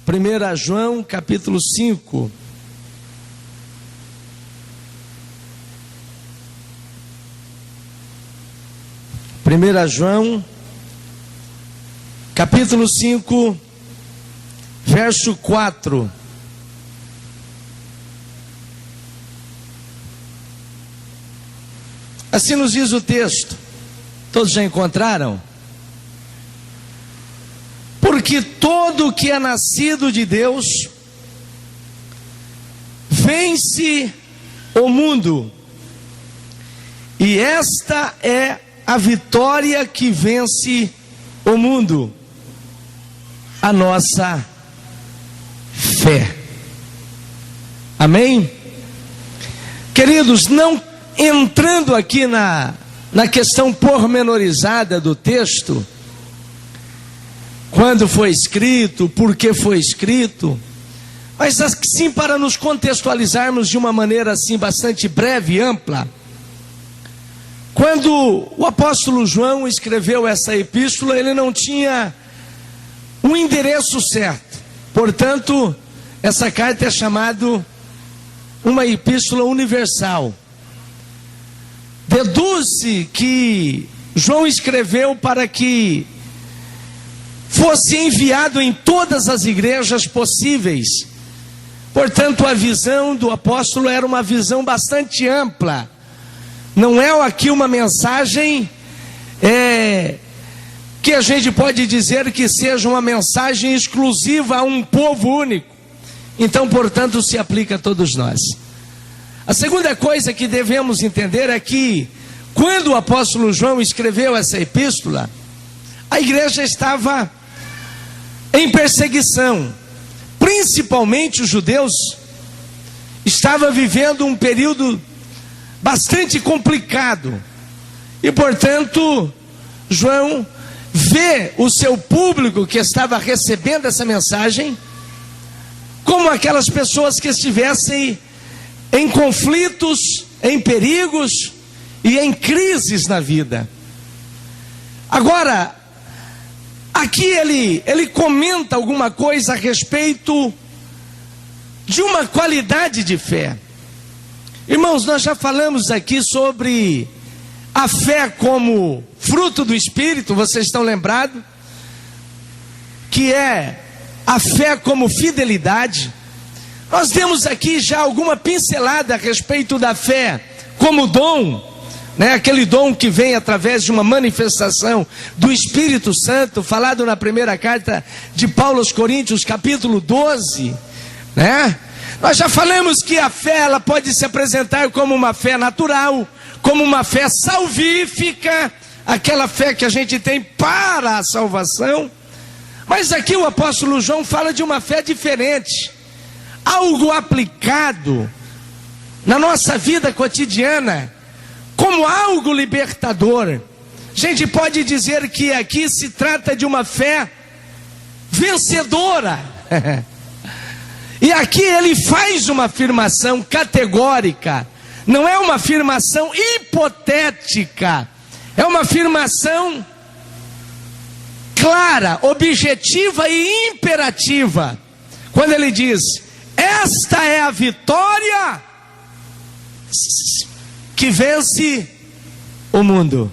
1 João capítulo 5. Primeira João, capítulo 5, verso 4. Assim nos diz o texto. Todos já encontraram? Porque todo que é nascido de Deus vence o mundo. E esta é a vitória que vence o mundo, a nossa fé. Amém? Queridos, não entrando aqui na questão pormenorizada do texto, quando foi escrito, por que foi escrito, mas assim para nos contextualizarmos de uma maneira assim bastante breve e ampla. Quando o apóstolo João escreveu essa epístola, ele não tinha um endereço certo. Portanto, essa carta é chamada uma epístola universal. Deduz-se que João escreveu para que fosse enviado em todas as igrejas possíveis. Portanto, a visão do apóstolo era uma visão bastante ampla. Não é aqui uma mensagem que a gente pode dizer que seja uma mensagem exclusiva a um povo único. Então, portanto, se aplica a todos nós. A segunda coisa que devemos entender é que, quando o apóstolo João escreveu essa epístola, a igreja estava em perseguição. Principalmente os judeus estavam vivendo um período bastante complicado. E, portanto, João vê o seu público que estava recebendo essa mensagem como aquelas pessoas que estivessem em conflitos, em perigos e em crises na vida. Agora, aqui ele comenta alguma coisa a respeito de uma qualidade de fé. Irmãos, nós já falamos aqui sobre a fé como fruto do Espírito, vocês estão lembrados? Que é a fé como fidelidade. Nós temos aqui já alguma pincelada a respeito da fé como dom, né? Aquele dom que vem através de uma manifestação do Espírito Santo, falado na primeira carta de Paulo aos Coríntios, capítulo 12, né? Nós já falamos que a fé ela pode se apresentar como uma fé natural, como uma fé salvífica, aquela fé que a gente tem para a salvação. Mas aqui o apóstolo João fala de uma fé diferente, algo aplicado na nossa vida cotidiana, como algo libertador. A gente pode dizer que aqui se trata de uma fé vencedora. E aqui ele faz uma afirmação categórica, não é uma afirmação hipotética, é uma afirmação clara, objetiva e imperativa. Quando ele diz: esta é a vitória que vence o mundo.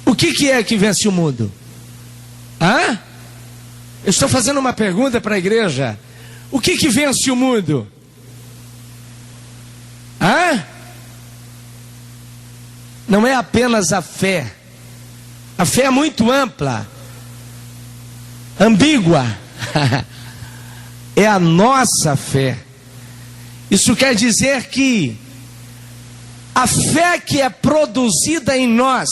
O que é que vence o mundo? Hã? Eu estou fazendo uma pergunta para a igreja. O que vence o mundo? Hã? Não é apenas a fé. A fé é muito ampla, ambígua. É a nossa fé. Isso quer dizer que a fé que é produzida em nós,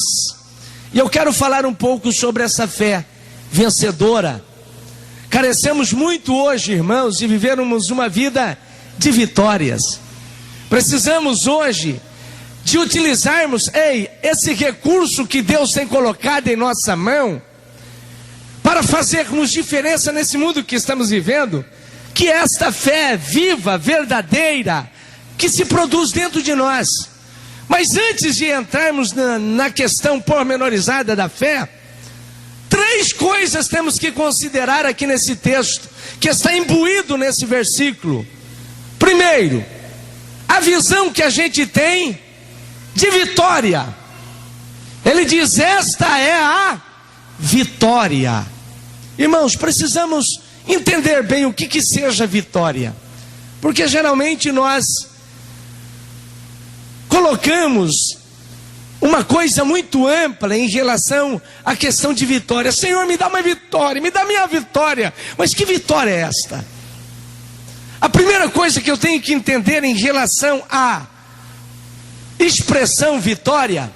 e eu quero falar um pouco sobre essa fé vencedora. Carecemos muito hoje, irmãos, de vivermos uma vida de vitórias. Precisamos hoje de utilizarmos esse recurso que Deus tem colocado em nossa mão para fazermos diferença nesse mundo que estamos vivendo, que é esta fé viva, verdadeira, que se produz dentro de nós. Mas antes de entrarmos na questão pormenorizada da fé, 3 3 coisas temos que considerar aqui nesse texto, que está imbuído nesse versículo. Primeiro, a visão que a gente tem de vitória. Ele diz: esta é a vitória. Irmãos, precisamos entender bem o que seja vitória, porque geralmente nós colocamos uma coisa muito ampla em relação à questão de vitória. Senhor, me dá uma vitória, me dá minha vitória. Mas que vitória é esta? A primeira coisa que eu tenho que entender em relação à expressão vitória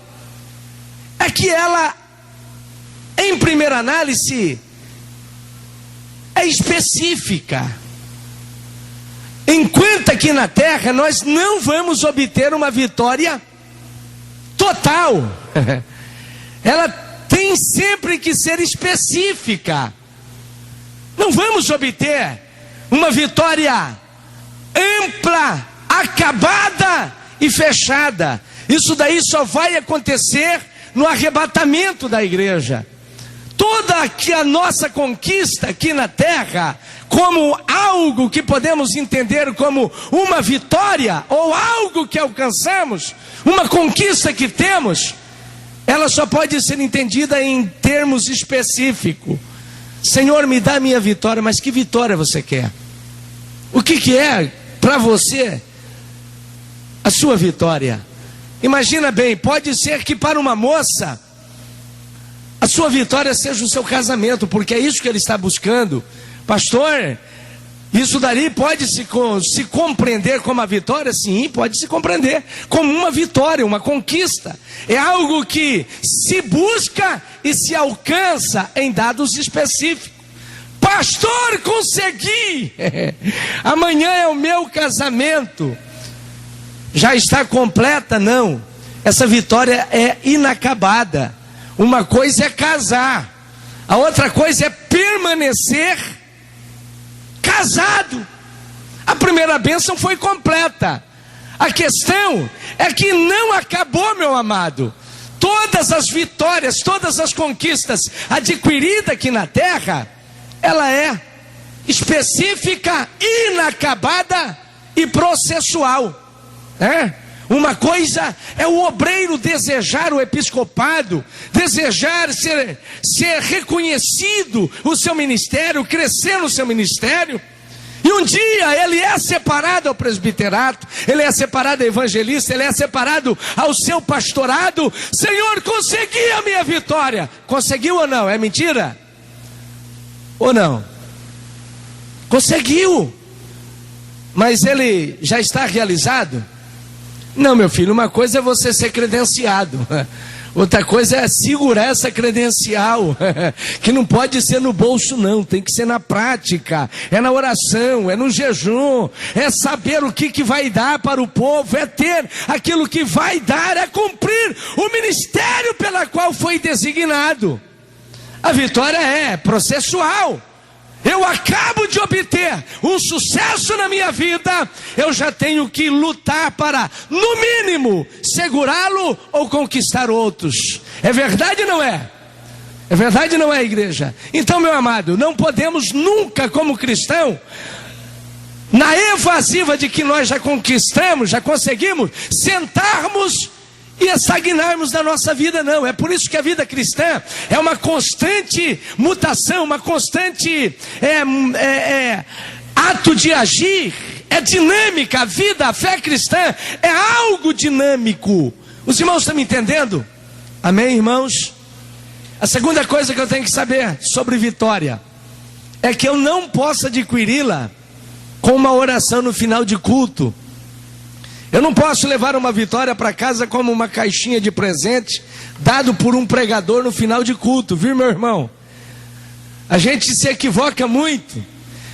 é que ela, em primeira análise, é específica. Enquanto aqui na terra nós não vamos obter uma vitória total, ela tem sempre que ser específica. Não vamos obter uma vitória ampla, acabada e fechada. Isso daí só vai acontecer no arrebatamento da igreja. Toda que a nossa conquista aqui na terra, como algo que podemos entender como uma vitória, ou algo que alcançamos, uma conquista que temos, ela só pode ser entendida em termos específicos. Senhor, me dá minha vitória. Mas que vitória você quer? O que é para você a sua vitória? Imagina bem, pode ser que para uma moça a sua vitória seja o seu casamento, porque é isso que ele está buscando. Pastor, isso dali pode se compreender como a vitória? Sim, pode se compreender como uma vitória, uma conquista. É algo que se busca e se alcança em dados específicos. Pastor, consegui! Amanhã é o meu casamento. Já está completa? Não. Essa vitória é inacabada. Uma coisa é casar, a outra coisa é permanecer casado. A primeira bênção foi completa. A questão é que não acabou, meu amado. Todas as vitórias, todas as conquistas adquiridas aqui na terra, ela é específica, inacabada e processual. Uma coisa é o obreiro desejar o episcopado, desejar ser reconhecido o seu ministério, crescer no seu ministério. E um dia ele é separado ao presbiterato, ele é separado ao evangelista, ele é separado ao seu pastorado. Senhor, consegui a minha vitória. Conseguiu ou não? É mentira? Ou não? Conseguiu. Mas ele já está realizado? Não, meu filho, uma coisa é você ser credenciado, outra coisa é segurar essa credencial, que não pode ser no bolso não, tem que ser na prática, é na oração, é no jejum, é saber o que vai dar para o povo, é ter aquilo que vai dar, é cumprir o ministério pela qual foi designado. A vitória é processual. Eu acabo de obter um sucesso na minha vida, eu já tenho que lutar para, no mínimo, segurá-lo ou conquistar outros. É verdade ou não é? É verdade ou não é, igreja? Então, meu amado, não podemos nunca, como cristão, na evasiva de que nós já conquistamos, já conseguimos, sentarmos e estagnarmos na nossa vida, não. É por isso que a vida cristã é uma constante mutação, uma constante ato de agir, é dinâmica. A vida, a fé cristã é algo dinâmico. Os irmãos estão me entendendo? Amém, irmãos? A segunda coisa que eu tenho que saber sobre vitória é que eu não posso adquiri-la com uma oração no final de culto. Eu não posso levar uma vitória para casa como uma caixinha de presente dado por um pregador no final de culto, viu, meu irmão? A gente se equivoca muito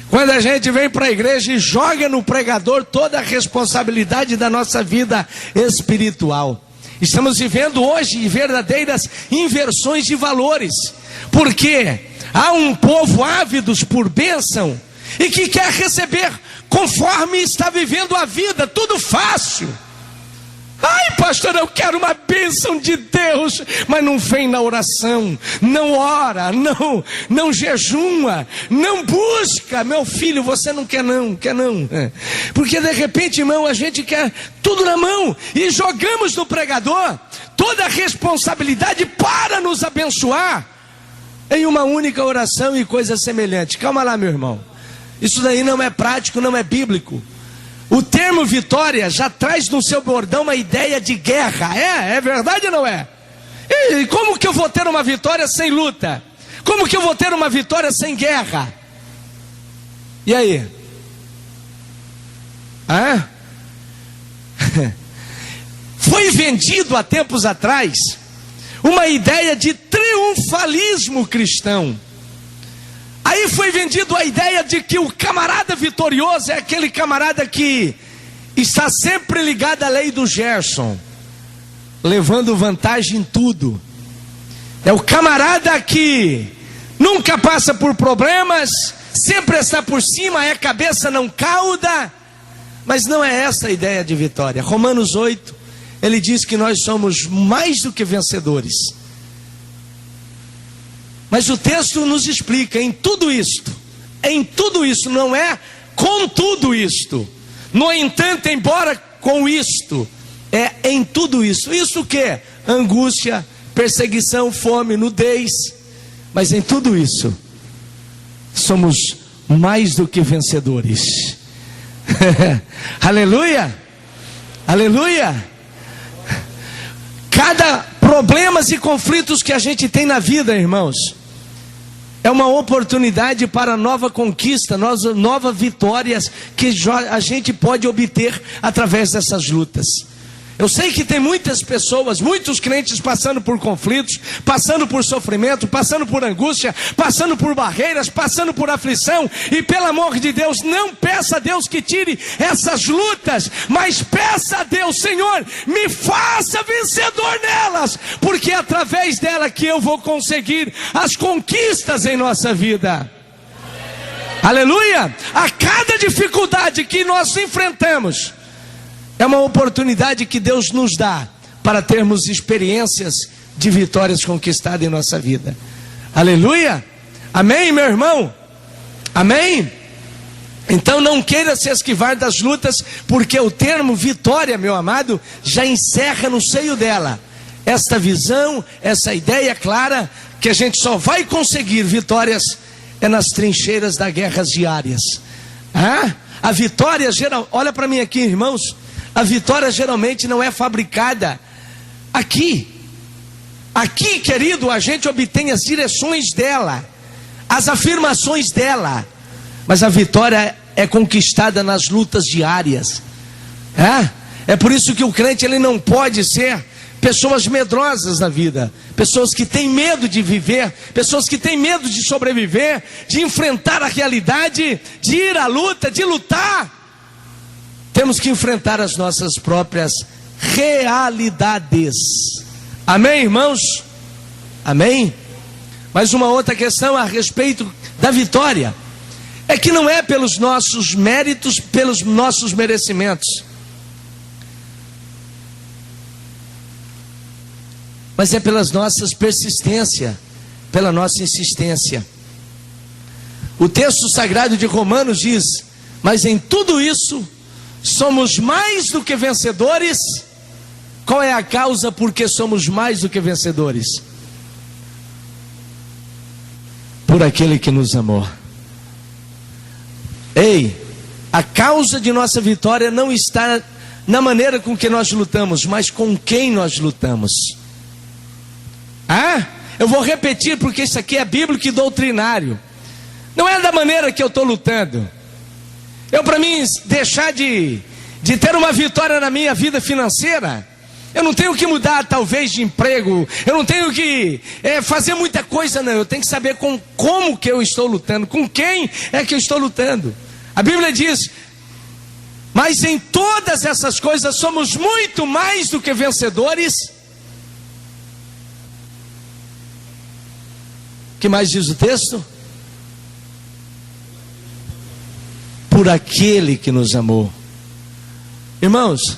quando a gente vem para a igreja e joga no pregador toda a responsabilidade da nossa vida espiritual. Estamos vivendo hoje verdadeiras inversões de valores, porque há um povo ávidos por bênção e que quer receber conforme está vivendo a vida, tudo fácil. Ai, pastor, eu quero uma bênção de Deus, mas não vem na oração, não ora, não jejuma, não busca. Meu filho, você não quer não. Porque de repente, irmão, a gente quer tudo na mão e jogamos no pregador toda a responsabilidade para nos abençoar em uma única oração e coisa semelhante. Calma lá, meu irmão. Isso daí não é prático, não é bíblico. O termo vitória já traz no seu bordão uma ideia de guerra. É verdade ou não é? E como que eu vou ter uma vitória sem luta? Como que eu vou ter uma vitória sem guerra? E aí? Foi vendido há tempos atrás uma ideia de triunfalismo cristão. Aí foi vendido a ideia de que o camarada vitorioso é aquele camarada que está sempre ligado à lei do Gerson, levando vantagem em tudo. É o camarada que nunca passa por problemas, sempre está por cima, é cabeça não cauda. Mas não é essa a ideia de vitória. Romanos 8, ele diz que nós somos mais do que vencedores. Mas o texto nos explica em tudo isto, não é com tudo isto, no entanto, embora com isto, é em tudo isso. Isso o que? Angústia, perseguição, fome, nudez. Mas em tudo isso, somos mais do que vencedores. Aleluia, aleluia. Cada problemas e conflitos que a gente tem na vida, irmãos, é uma oportunidade para nova conquista, novas vitórias que a gente pode obter através dessas lutas. Eu sei que tem muitas pessoas, muitos crentes passando por conflitos, passando por sofrimento, passando por angústia, passando por barreiras, passando por aflição. E pelo amor de Deus, não peça a Deus que tire essas lutas, mas peça a Deus: Senhor, me faça vencedor nelas, porque é através dela que eu vou conseguir as conquistas em nossa vida. Aleluia! A cada dificuldade que nós enfrentamos, é uma oportunidade que Deus nos dá para termos experiências de vitórias conquistadas em nossa vida. Aleluia! Amém, meu irmão? Amém? Então não queira se esquivar das lutas, porque o termo vitória, meu amado, já encerra no seio dela esta visão, essa ideia clara, que a gente só vai conseguir vitórias nas trincheiras das guerras diárias. A vitória geral, olha para mim aqui, irmãos. A vitória geralmente não é fabricada aqui. Aqui, querido, a gente obtém as direções dela, as afirmações dela. Mas a vitória é conquistada nas lutas diárias. É por isso que o crente, ele não pode ser pessoas medrosas na vida, pessoas que têm medo de viver, pessoas que têm medo de sobreviver, de enfrentar a realidade, de ir à luta, de lutar. Temos que enfrentar as nossas próprias realidades. Amém, irmãos? Amém? Mas uma outra questão a respeito da vitória é que não é pelos nossos méritos, pelos nossos merecimentos, mas é pelas nossas persistência, pela nossa insistência. O texto sagrado de Romanos diz: mas em tudo isso somos mais do que vencedores. Qual é a causa porque somos mais do que vencedores? Por aquele que nos amou. Ei, a causa de nossa vitória não está na maneira com que nós lutamos, mas com quem nós lutamos. Eu vou repetir, porque isso aqui é bíblico e doutrinário. Não é da maneira que eu estou lutando. Para mim deixar de ter uma vitória na minha vida financeira, eu não tenho que mudar talvez de emprego, eu não tenho que fazer muita coisa, não. Eu tenho que saber como que eu estou lutando, com quem é que eu estou lutando. A Bíblia diz: mas em todas essas coisas somos muito mais do que vencedores. O que mais diz o texto? Por aquele que nos amou. Irmãos,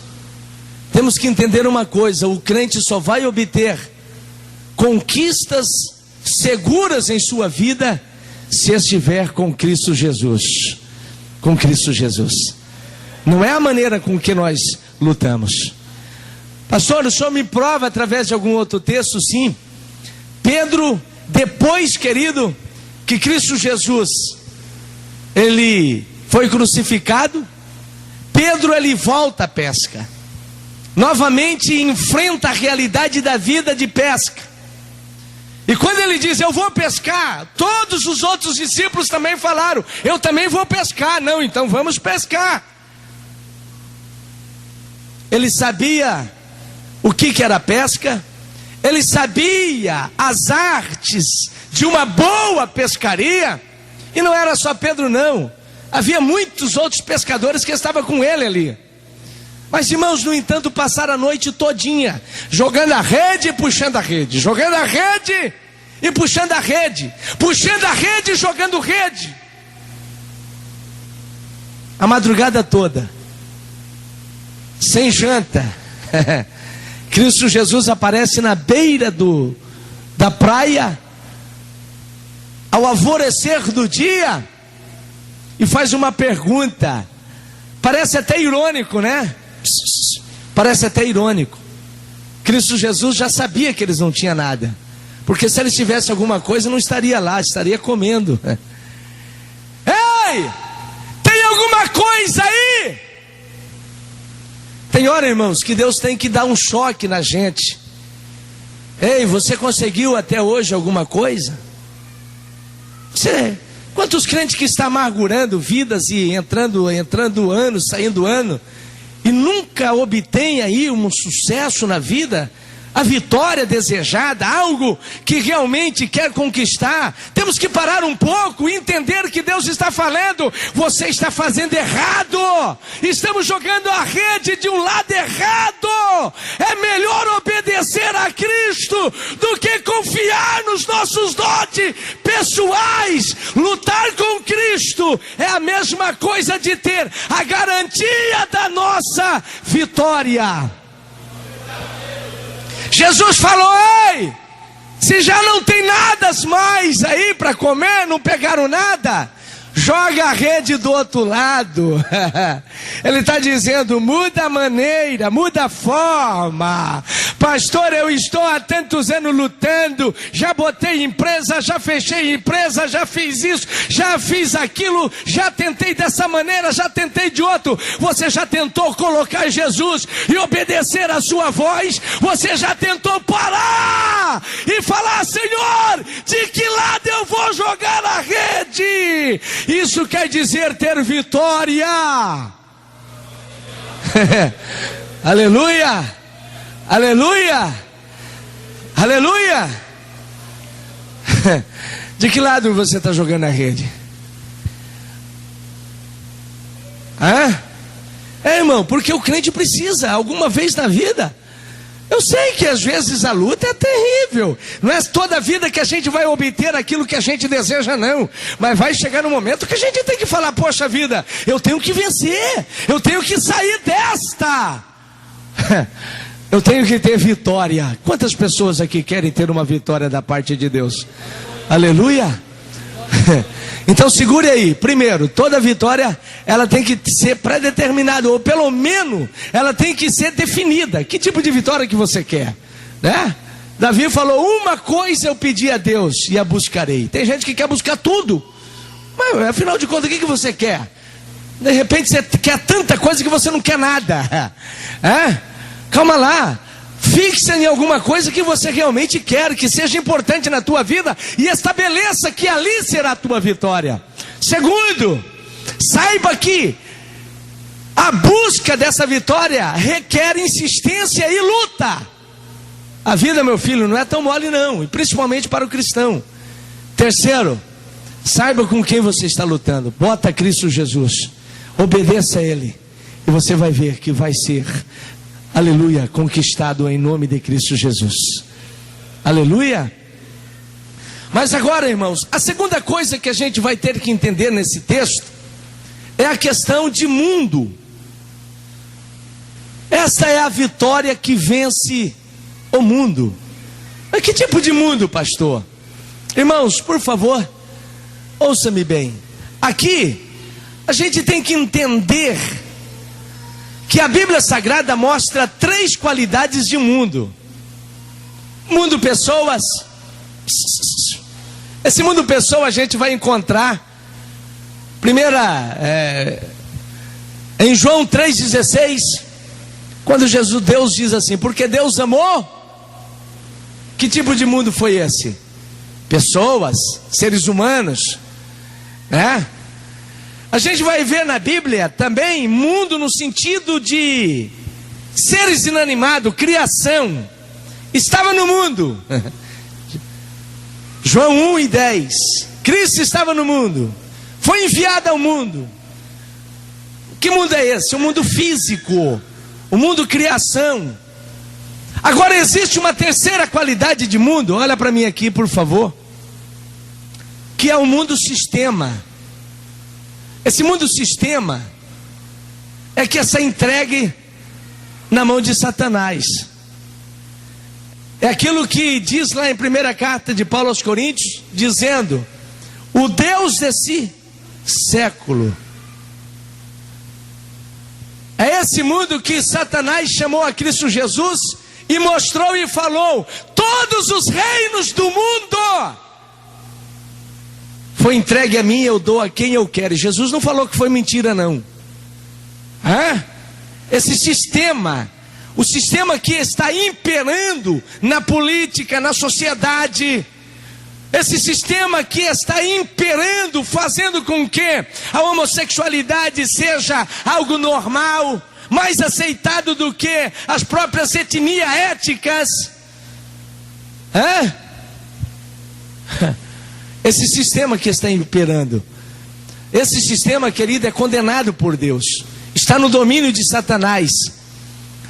temos que entender uma coisa: o crente só vai obter conquistas seguras em sua vida se estiver com Cristo Jesus. Com Cristo Jesus. Não é a maneira com que nós lutamos. Pastor, o senhor me prova através de algum outro texto? Sim. Pedro, depois, querido, que Cristo Jesus, ele foi crucificado, Pedro, ele volta à pesca. Novamente enfrenta a realidade da vida de pesca. E quando ele diz, eu vou pescar, todos os outros discípulos também falaram, eu também vou pescar. Não, então vamos pescar. Ele sabia o que era pesca, ele sabia as artes de uma boa pescaria, e não era só Pedro não, havia muitos outros pescadores que estavam com ele ali. Mas irmãos, no entanto, passaram a noite todinha jogando a rede e puxando a rede, jogando a rede e puxando a rede, puxando a rede e jogando rede, a madrugada toda, sem janta. Cristo Jesus aparece na beira da praia, ao alvorecer do dia, e faz uma pergunta. Parece até irônico, né? Parece até irônico. Cristo Jesus já sabia que eles não tinham nada, porque se eles tivessem alguma coisa, não estaria lá, estaria comendo. Ei, tem alguma coisa aí? Tem hora, irmãos, que Deus tem que dar um choque na gente. Ei, você conseguiu até hoje alguma coisa? Quantos crentes que estão amargurando vidas e entrando ano, saindo ano, e nunca obtém aí um sucesso na vida, a vitória desejada, algo que realmente quer conquistar? Temos que parar um pouco e entender que Deus está falando, você está fazendo errado, estamos jogando a rede de um lado errado. É melhor obedecer a Cristo do que confiar nos nossos dotes pessoais. Lutar com Cristo é a mesma coisa de ter a garantia da nossa vitória. Jesus falou, ei, se já não tem nada mais aí para comer, não pegaram nada, joga a rede do outro lado. Ele está dizendo, muda a maneira, muda a forma. Pastor, eu estou há tantos anos lutando, já botei empresa, já fechei empresa, já fiz isso, já fiz aquilo, já tentei dessa maneira, já tentei de outro. Você já tentou colocar Jesus e obedecer a sua voz? Você já tentou parar e falar, Senhor, de que lado eu vou jogar a rede? Isso quer dizer ter vitória. Aleluia, aleluia, aleluia. De que lado você está jogando a rede? Irmão, porque o crente precisa, alguma vez na vida. Eu sei que às vezes a luta é terrível. Não é toda a vida que a gente vai obter aquilo que a gente deseja, não. Mas vai chegar no momento que a gente tem que falar, poxa vida, eu tenho que vencer, eu tenho que sair desta. Eu tenho que ter vitória. Quantas pessoas aqui querem ter uma vitória da parte de Deus? Aleluia. Então segure aí. Primeiro, toda vitória ela tem que ser pré-determinada, ou pelo menos ela tem que ser definida. Que tipo de vitória que você quer, né? Davi falou, uma coisa eu pedi a Deus e a buscarei. Tem gente que quer buscar tudo, mas afinal de contas, o que você quer? De repente você quer tanta coisa que você não quer nada. Calma lá. Fixe em alguma coisa que você realmente quer, que seja importante na tua vida, e estabeleça que ali será a tua vitória. Segundo, saiba que a busca dessa vitória requer insistência e luta. A vida, meu filho, não é tão mole não, e principalmente para o cristão. Terceiro, saiba com quem você está lutando. Bota Cristo Jesus, obedeça a Ele, e você vai ver que vai ser, aleluia, conquistado em nome de Cristo Jesus. Aleluia. Mas agora, irmãos, a segunda coisa que a gente vai ter que entender nesse texto é a questão de mundo. Esta é a vitória que vence o mundo. Mas que tipo de mundo, pastor? Irmãos, por favor, ouça-me bem. Aqui, a gente tem que entender que a Bíblia Sagrada mostra 3 qualidades de mundo. Mundo pessoas. Esse mundo pessoa a gente vai encontrar em João 3,16, quando Deus diz assim: porque Deus amou. Que tipo de mundo foi esse? Pessoas, seres humanos, né? A gente vai ver na Bíblia também mundo no sentido de seres inanimados, criação. Estava no mundo. João 1:10. Cristo estava no mundo, foi enviado ao mundo. Que mundo é esse? O mundo físico, o mundo criação. Agora existe uma terceira qualidade de mundo, olha para mim aqui, por favor, que é o mundo sistema. Esse mundo sistema é que está entregue na mão de Satanás. É aquilo que diz lá em 1ª carta de Paulo aos Coríntios, dizendo: o Deus desse século. É esse mundo que Satanás chamou a Cristo Jesus e mostrou e falou: todos os reinos do mundo foi entregue a mim, eu dou a quem eu quero. E Jesus não falou que foi mentira, não. Esse sistema, o sistema que está imperando na política, na sociedade, esse sistema que está imperando, fazendo com que a homossexualidade seja algo normal, mais aceitado do que as próprias etnias étnicas. Esse sistema que está imperando, esse sistema, querido, é condenado por Deus, está no domínio de Satanás.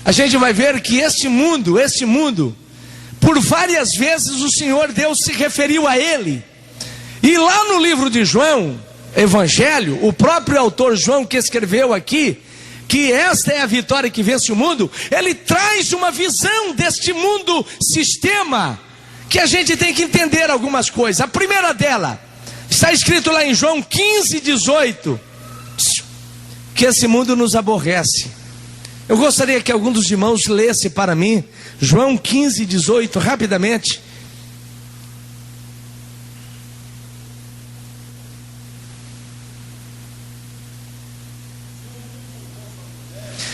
A gente vai ver que este mundo, por várias vezes o Senhor Deus se referiu a ele. E lá no livro de João, Evangelho, o próprio autor João, que escreveu aqui, que esta é a vitória que vence o mundo, ele traz uma visão deste mundo sistema, que a gente tem que entender algumas coisas. A primeira dela, está escrito lá em João 15:18, que esse mundo nos aborrece. Eu gostaria que algum dos irmãos lesse para mim, João 15:18, rapidamente.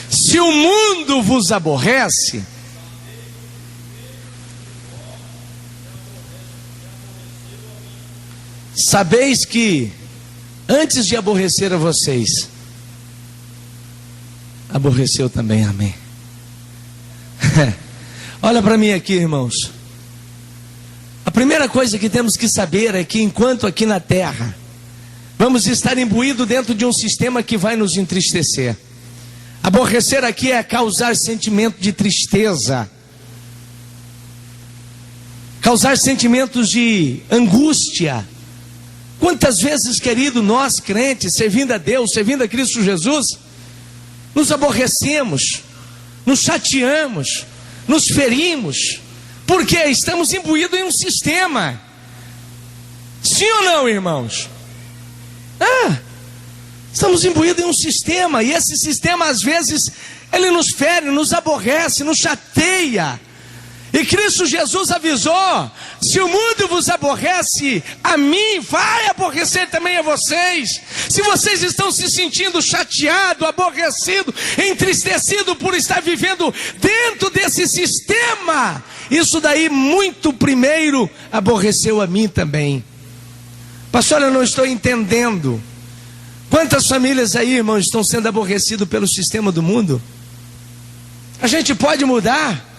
Se o mundo vos aborrece, sabeis que antes de aborrecer a vocês, aborreceu também a mim. Olha para mim aqui, irmãos. A primeira coisa que temos que saber é que enquanto aqui na terra vamos estar imbuídos dentro de um sistema que vai nos entristecer. Aborrecer aqui é causar sentimento de tristeza, causar sentimentos de angústia. Quantas vezes, querido, nós crentes, servindo a Deus, servindo a Cristo Jesus, nos aborrecemos, nos chateamos, nos ferimos, porque estamos imbuídos em um sistema. Sim ou não, irmãos? Estamos imbuídos em um sistema, e esse sistema às vezes ele nos fere, nos aborrece, nos chateia. E Cristo Jesus avisou: se o mundo vos aborrece, a mim vai aborrecer também a vocês. Se vocês estão se sentindo chateado, aborrecido, entristecido por estar vivendo dentro desse sistema, isso daí muito primeiro aborreceu a mim também. Pastor, eu não estou entendendo. Quantas famílias aí, irmãos, estão sendo aborrecidos pelo sistema do mundo? A gente pode mudar.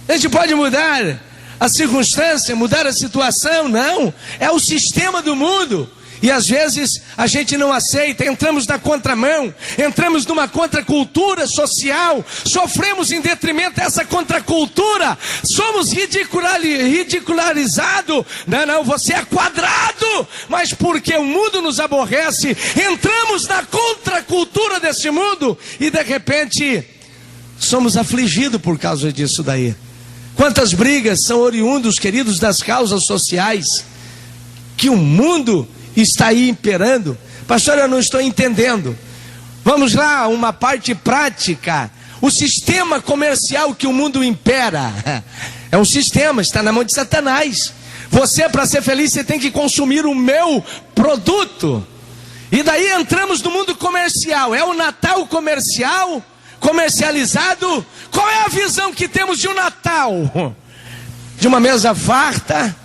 A gente pode mudar a circunstância, mudar a situação. Não, é o sistema do mundo. E às vezes a gente não aceita, entramos na contramão, entramos numa contracultura social, sofremos em detrimento dessa contracultura, somos ridicularizados. Não, você é quadrado, mas porque o mundo nos aborrece, entramos na contracultura desse mundo e de repente somos afligidos por causa disso daí. Quantas brigas são oriundos, queridos, das causas sociais, que o mundo está aí imperando. Pastor, eu não estou entendendo. Vamos lá, uma parte prática. O sistema comercial que o mundo impera é um sistema, está na mão de Satanás. Você, para ser feliz, você tem que consumir o meu produto. E daí entramos no mundo comercial. É o Natal comercial, comercializado. Qual é a visão que temos de um Natal? De uma mesa farta,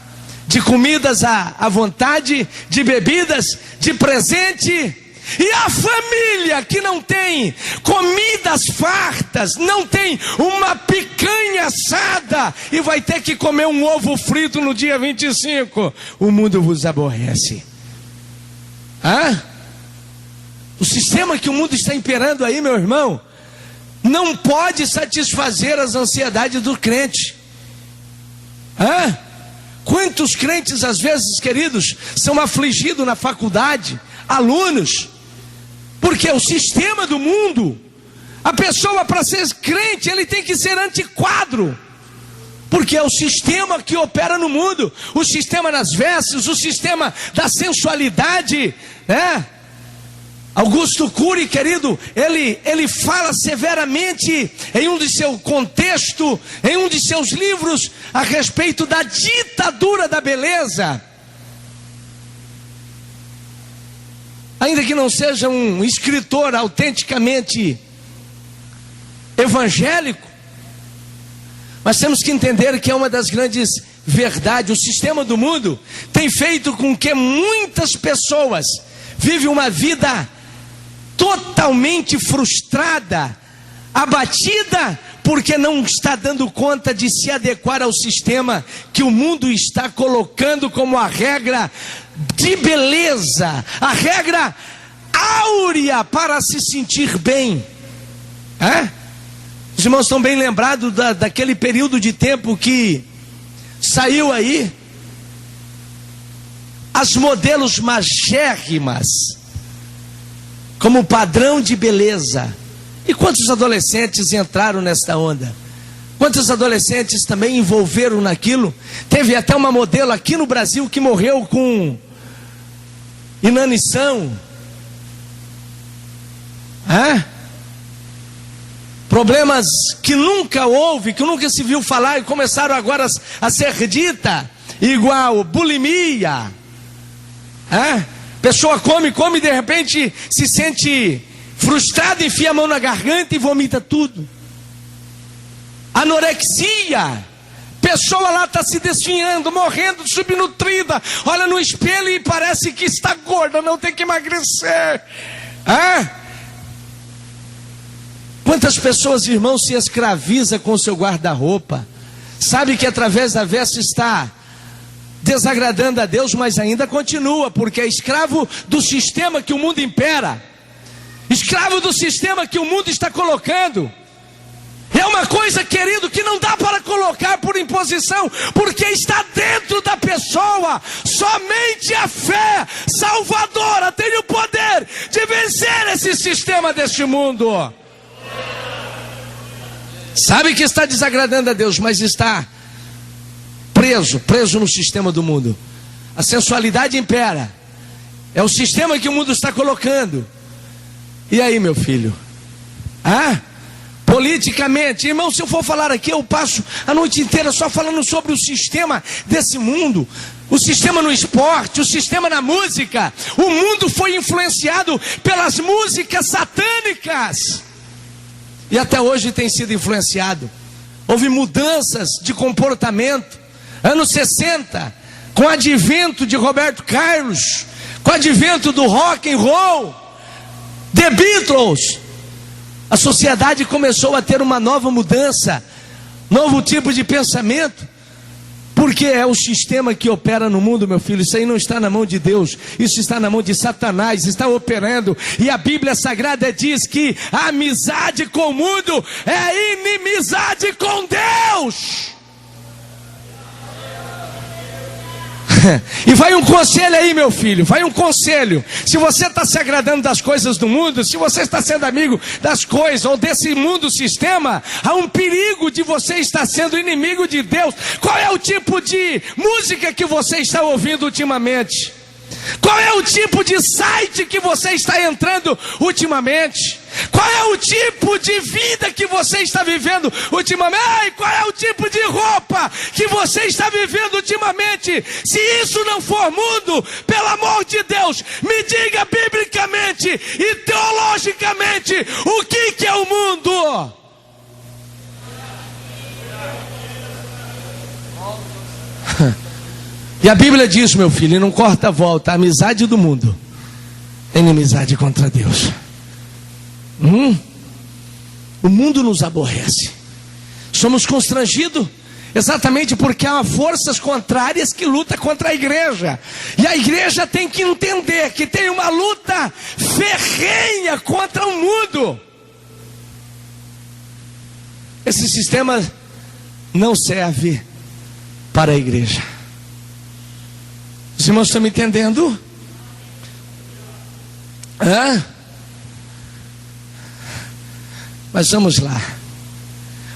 de comidas à vontade, de bebidas, de presente. E a família que não tem comidas fartas, não tem uma picanha assada e vai ter que comer um ovo frito no dia 25, o mundo vos aborrece. O sistema que o mundo está imperando aí, meu irmão, não pode satisfazer as ansiedades do crente. Quantos crentes, às vezes, queridos, são afligidos na faculdade, alunos, porque o sistema do mundo, a pessoa para ser crente, ele tem que ser antiquadro, porque é o sistema que opera no mundo, o sistema das vestes, o sistema da sensualidade, Augusto Cury, querido, ele fala severamente em um de seu contexto, em um de seus livros, a respeito da ditadura da beleza. Ainda que não seja um escritor autenticamente evangélico, mas temos que entender que é uma das grandes verdades. O sistema do mundo tem feito com que muitas pessoas vivem uma vida totalmente frustrada, abatida, porque não está dando conta de se adequar ao sistema que o mundo está colocando como a regra de beleza, a regra áurea para se sentir bem. Os irmãos estão bem lembrados daquele período de tempo que saiu aí as modelos magérrimas como padrão de beleza. E quantos adolescentes entraram nesta onda? Quantos adolescentes também envolveram naquilo? Teve até uma modelo aqui no Brasil que morreu com inanição. Problemas que nunca houve, que nunca se viu falar e começaram agora a ser dita, igual bulimia. Pessoa come e de repente se sente frustrada, enfia a mão na garganta e vomita tudo. Anorexia, pessoa lá está se desfinhando, morrendo, subnutrida, olha no espelho e parece que está gorda, não tem que emagrecer. Quantas pessoas, irmãos, se escraviza com o seu guarda-roupa, sabe que através da veste está desagradando a Deus, mas ainda continua, porque é escravo do sistema que o mundo impera, escravo do sistema que o mundo está colocando. É uma coisa, querido, que não dá para colocar por imposição, porque está dentro da pessoa. Somente a fé salvadora tem o poder de vencer esse sistema deste mundo. Sabe que está desagradando a Deus, mas está preso no sistema do mundo. A sensualidade impera, é o sistema que o mundo está colocando. E aí, meu filho? Politicamente, irmão, se eu for falar aqui, eu passo a noite inteira só falando sobre o sistema desse mundo. O sistema no esporte, o sistema na música. O mundo foi influenciado pelas músicas satânicas, e até hoje tem sido influenciado. Houve mudanças de comportamento. Anos 60, com o advento de Roberto Carlos, com o advento do rock and roll, The Beatles, a sociedade começou a ter uma nova mudança, novo tipo de pensamento, porque é o sistema que opera no mundo, meu filho. Isso aí não está na mão de Deus, isso está na mão de Satanás, está operando. E a Bíblia Sagrada diz que a amizade com o mundo é inimizade com Deus. E vai um conselho aí, meu filho, vai um conselho. Se você está se agradando das coisas do mundo, se você está sendo amigo das coisas ou desse mundo sistema, há um perigo de você estar sendo inimigo de Deus. Qual é o tipo de música que você está ouvindo ultimamente? Qual é o tipo de site que você está entrando ultimamente? Qual é o tipo de vida que você está vivendo ultimamente? Qual é o tipo de roupa que você está vivendo ultimamente? Se isso não for mundo, pelo amor de Deus, me diga biblicamente e teologicamente o que é o mundo? E a Bíblia diz, meu filho, não corta a volta, a amizade do mundo é inimizade contra Deus. O mundo nos aborrece. Somos constrangidos exatamente porque há forças contrárias que lutam contra a igreja. E a igreja tem que entender que tem uma luta ferrenha contra o mundo. Esse sistema não serve para a igreja. Os irmãos estão me entendendo? Mas vamos lá.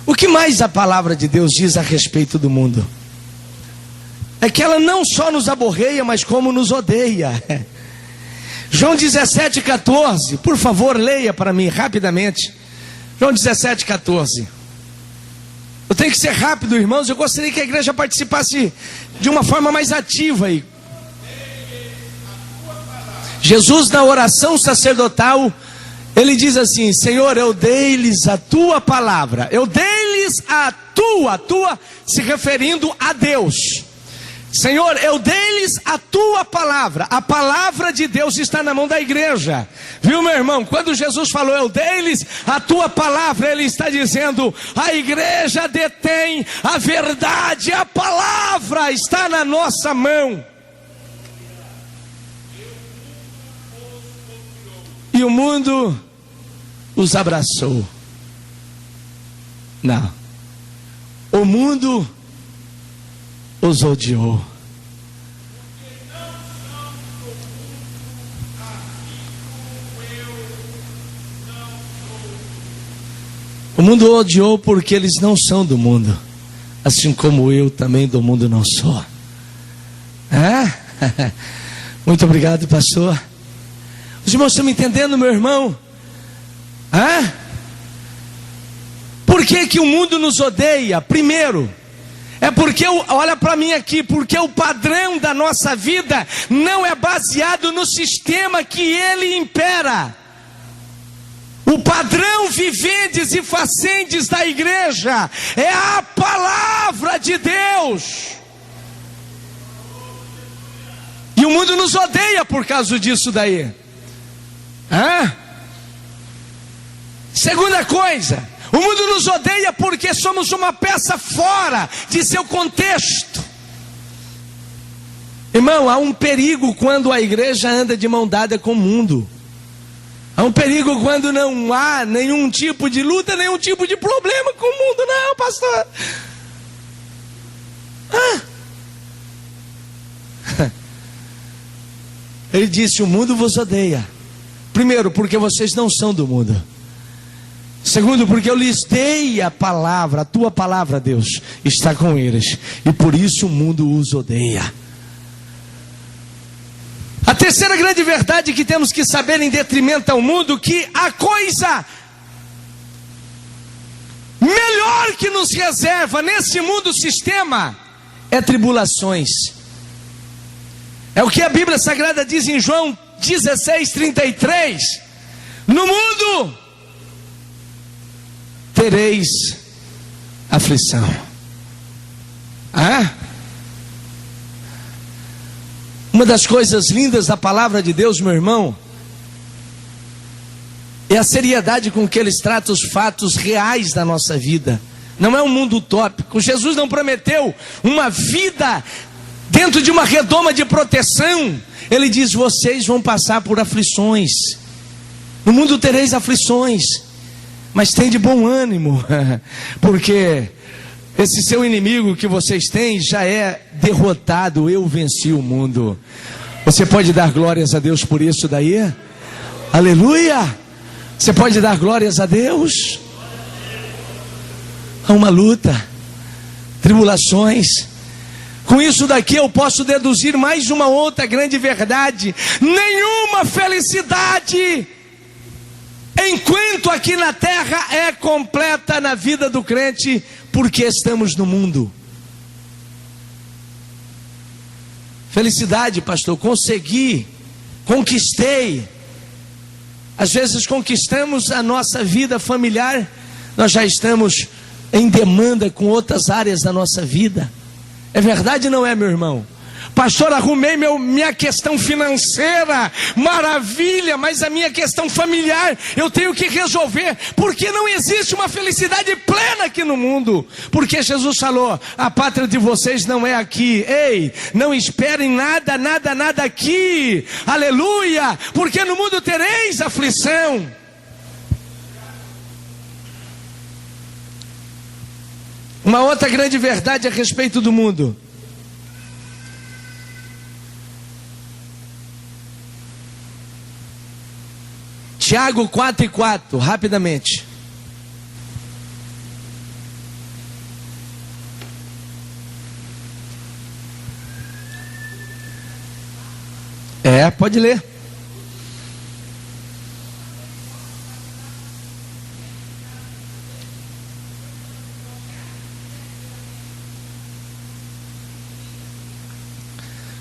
O que mais a palavra de Deus diz a respeito do mundo? É que ela não só nos aborreia, mas como nos odeia. João 17,14. Por favor, leia para mim rapidamente. João 17,14. Eu tenho que ser rápido, irmãos. Eu gostaria que a igreja participasse de uma forma mais ativa aí. Jesus, na oração sacerdotal, ele diz assim: Senhor, eu dei-lhes a tua palavra. Eu dei-lhes a tua, se referindo a Deus. Senhor, eu dei-lhes a tua palavra. A palavra de Deus está na mão da igreja. Viu, meu irmão? Quando Jesus falou, eu dei-lhes a tua palavra, ele está dizendo, a igreja detém a verdade. A palavra está na nossa mão. E o mundo os abraçou. Não. O mundo os odiou. O mundo odiou porque eles não são do mundo, assim como eu também do mundo não sou. Muito obrigado, pastor. Os irmãos estão me entendendo, meu irmão? Por que o mundo nos odeia? Primeiro, é porque, olha para mim aqui, porque o padrão da nossa vida não é baseado no sistema que ele impera. O padrão vivendes e facendes da igreja é a palavra de Deus. E o mundo nos odeia por causa disso daí. Segunda coisa, o mundo nos odeia porque somos uma peça fora de seu contexto. Irmão, há um perigo quando a igreja anda de mão dada com o mundo. Há um perigo quando não há nenhum tipo de luta, nenhum tipo de problema com o mundo. Não, pastor. Ele disse, o mundo vos odeia. Primeiro, porque vocês não são do mundo. Segundo, porque eu lhes dei a palavra, a tua palavra, Deus, está com eles. E por isso o mundo os odeia. A terceira grande verdade que temos que saber em detrimento ao mundo, que a coisa melhor que nos reserva nesse mundo sistema é tribulações. É o que a Bíblia Sagrada diz em João 16:33. No mundo tereis aflição. Uma das coisas lindas da palavra de Deus, meu irmão, é a seriedade com que eles tratam os fatos reais da nossa vida. Não é um mundo utópico. Jesus não prometeu uma vida dentro de uma redoma de proteção. Ele diz, vocês vão passar por aflições. No mundo tereis aflições, mas tem de bom ânimo, porque esse seu inimigo que vocês têm já é derrotado. Eu venci o mundo. Você pode dar glórias a Deus por isso daí? Aleluia! Você pode dar glórias a Deus? Há uma luta, tribulações. Com isso daqui eu posso deduzir mais uma outra grande verdade: nenhuma felicidade enquanto aqui na terra é completa na vida do crente, porque estamos no mundo. Felicidade, pastor, consegui, conquistei. Às vezes conquistamos a nossa vida familiar, nós já estamos em demanda com outras áreas da nossa vida. É verdade ou não é, meu irmão? Pastor, arrumei minha questão financeira, maravilha, mas a minha questão familiar eu tenho que resolver, porque não existe uma felicidade plena aqui no mundo, porque Jesus falou: a pátria de vocês não é aqui. Ei, não esperem nada aqui, aleluia, porque no mundo tereis aflição. Uma outra grande verdade a respeito do mundo: Tiago 4:4, rapidamente. Pode ler.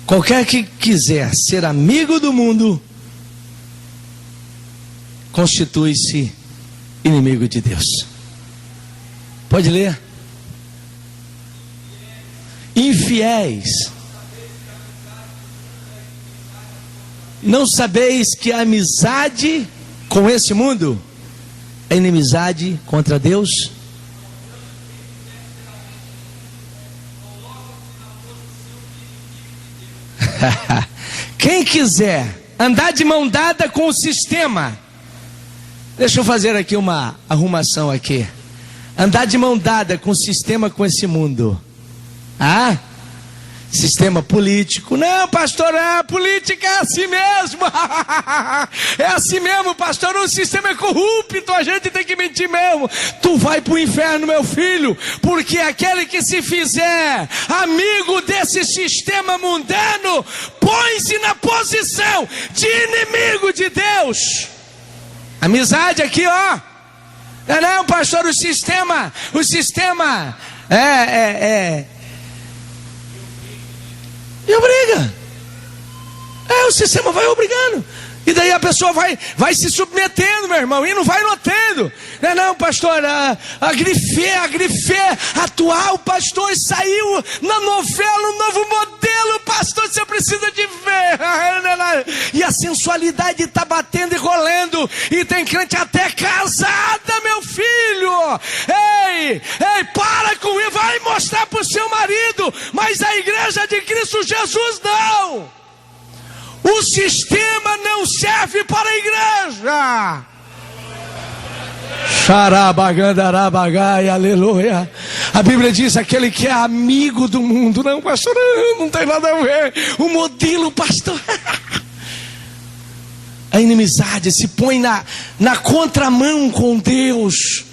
Qualquer que quiser ser amigo do mundo constitui-se inimigo de Deus. Pode ler. Infiéis, não sabeis que a amizade com esse mundo é inimizade contra Deus? Quem quiser andar de mão dada com o sistema, deixa eu fazer aqui uma arrumação aqui. Andar de mão dada com o sistema, com esse mundo. Sistema político. Não, pastor, a política é assim mesmo. É assim mesmo, pastor. O sistema é corrupto, a gente tem que mentir mesmo. Tu vai para o inferno, meu filho, porque aquele que se fizer amigo desse sistema mundano põe-se na posição de inimigo de Deus. Amizade aqui, ó. Não, pastor, o sistema e obriga. O sistema vai obrigando. E daí a pessoa vai se submetendo, meu irmão, e não vai notando. Não, pastor, a grifê atual, pastor, saiu na novela um novo modelo, pastor, você precisa de ver. E a sensualidade está batendo e rolando. E tem crente até casada, meu filho. Ei, para com isso, vai mostrar para o seu marido. Mas a igreja de Cristo Jesus não. O sistema não serve para a igreja. Xarabagandarabagai, aleluia. A Bíblia diz: aquele que é amigo do mundo. Não, pastor, não tem nada a ver. O modelo, pastor. A inimizade se põe na contramão com Deus.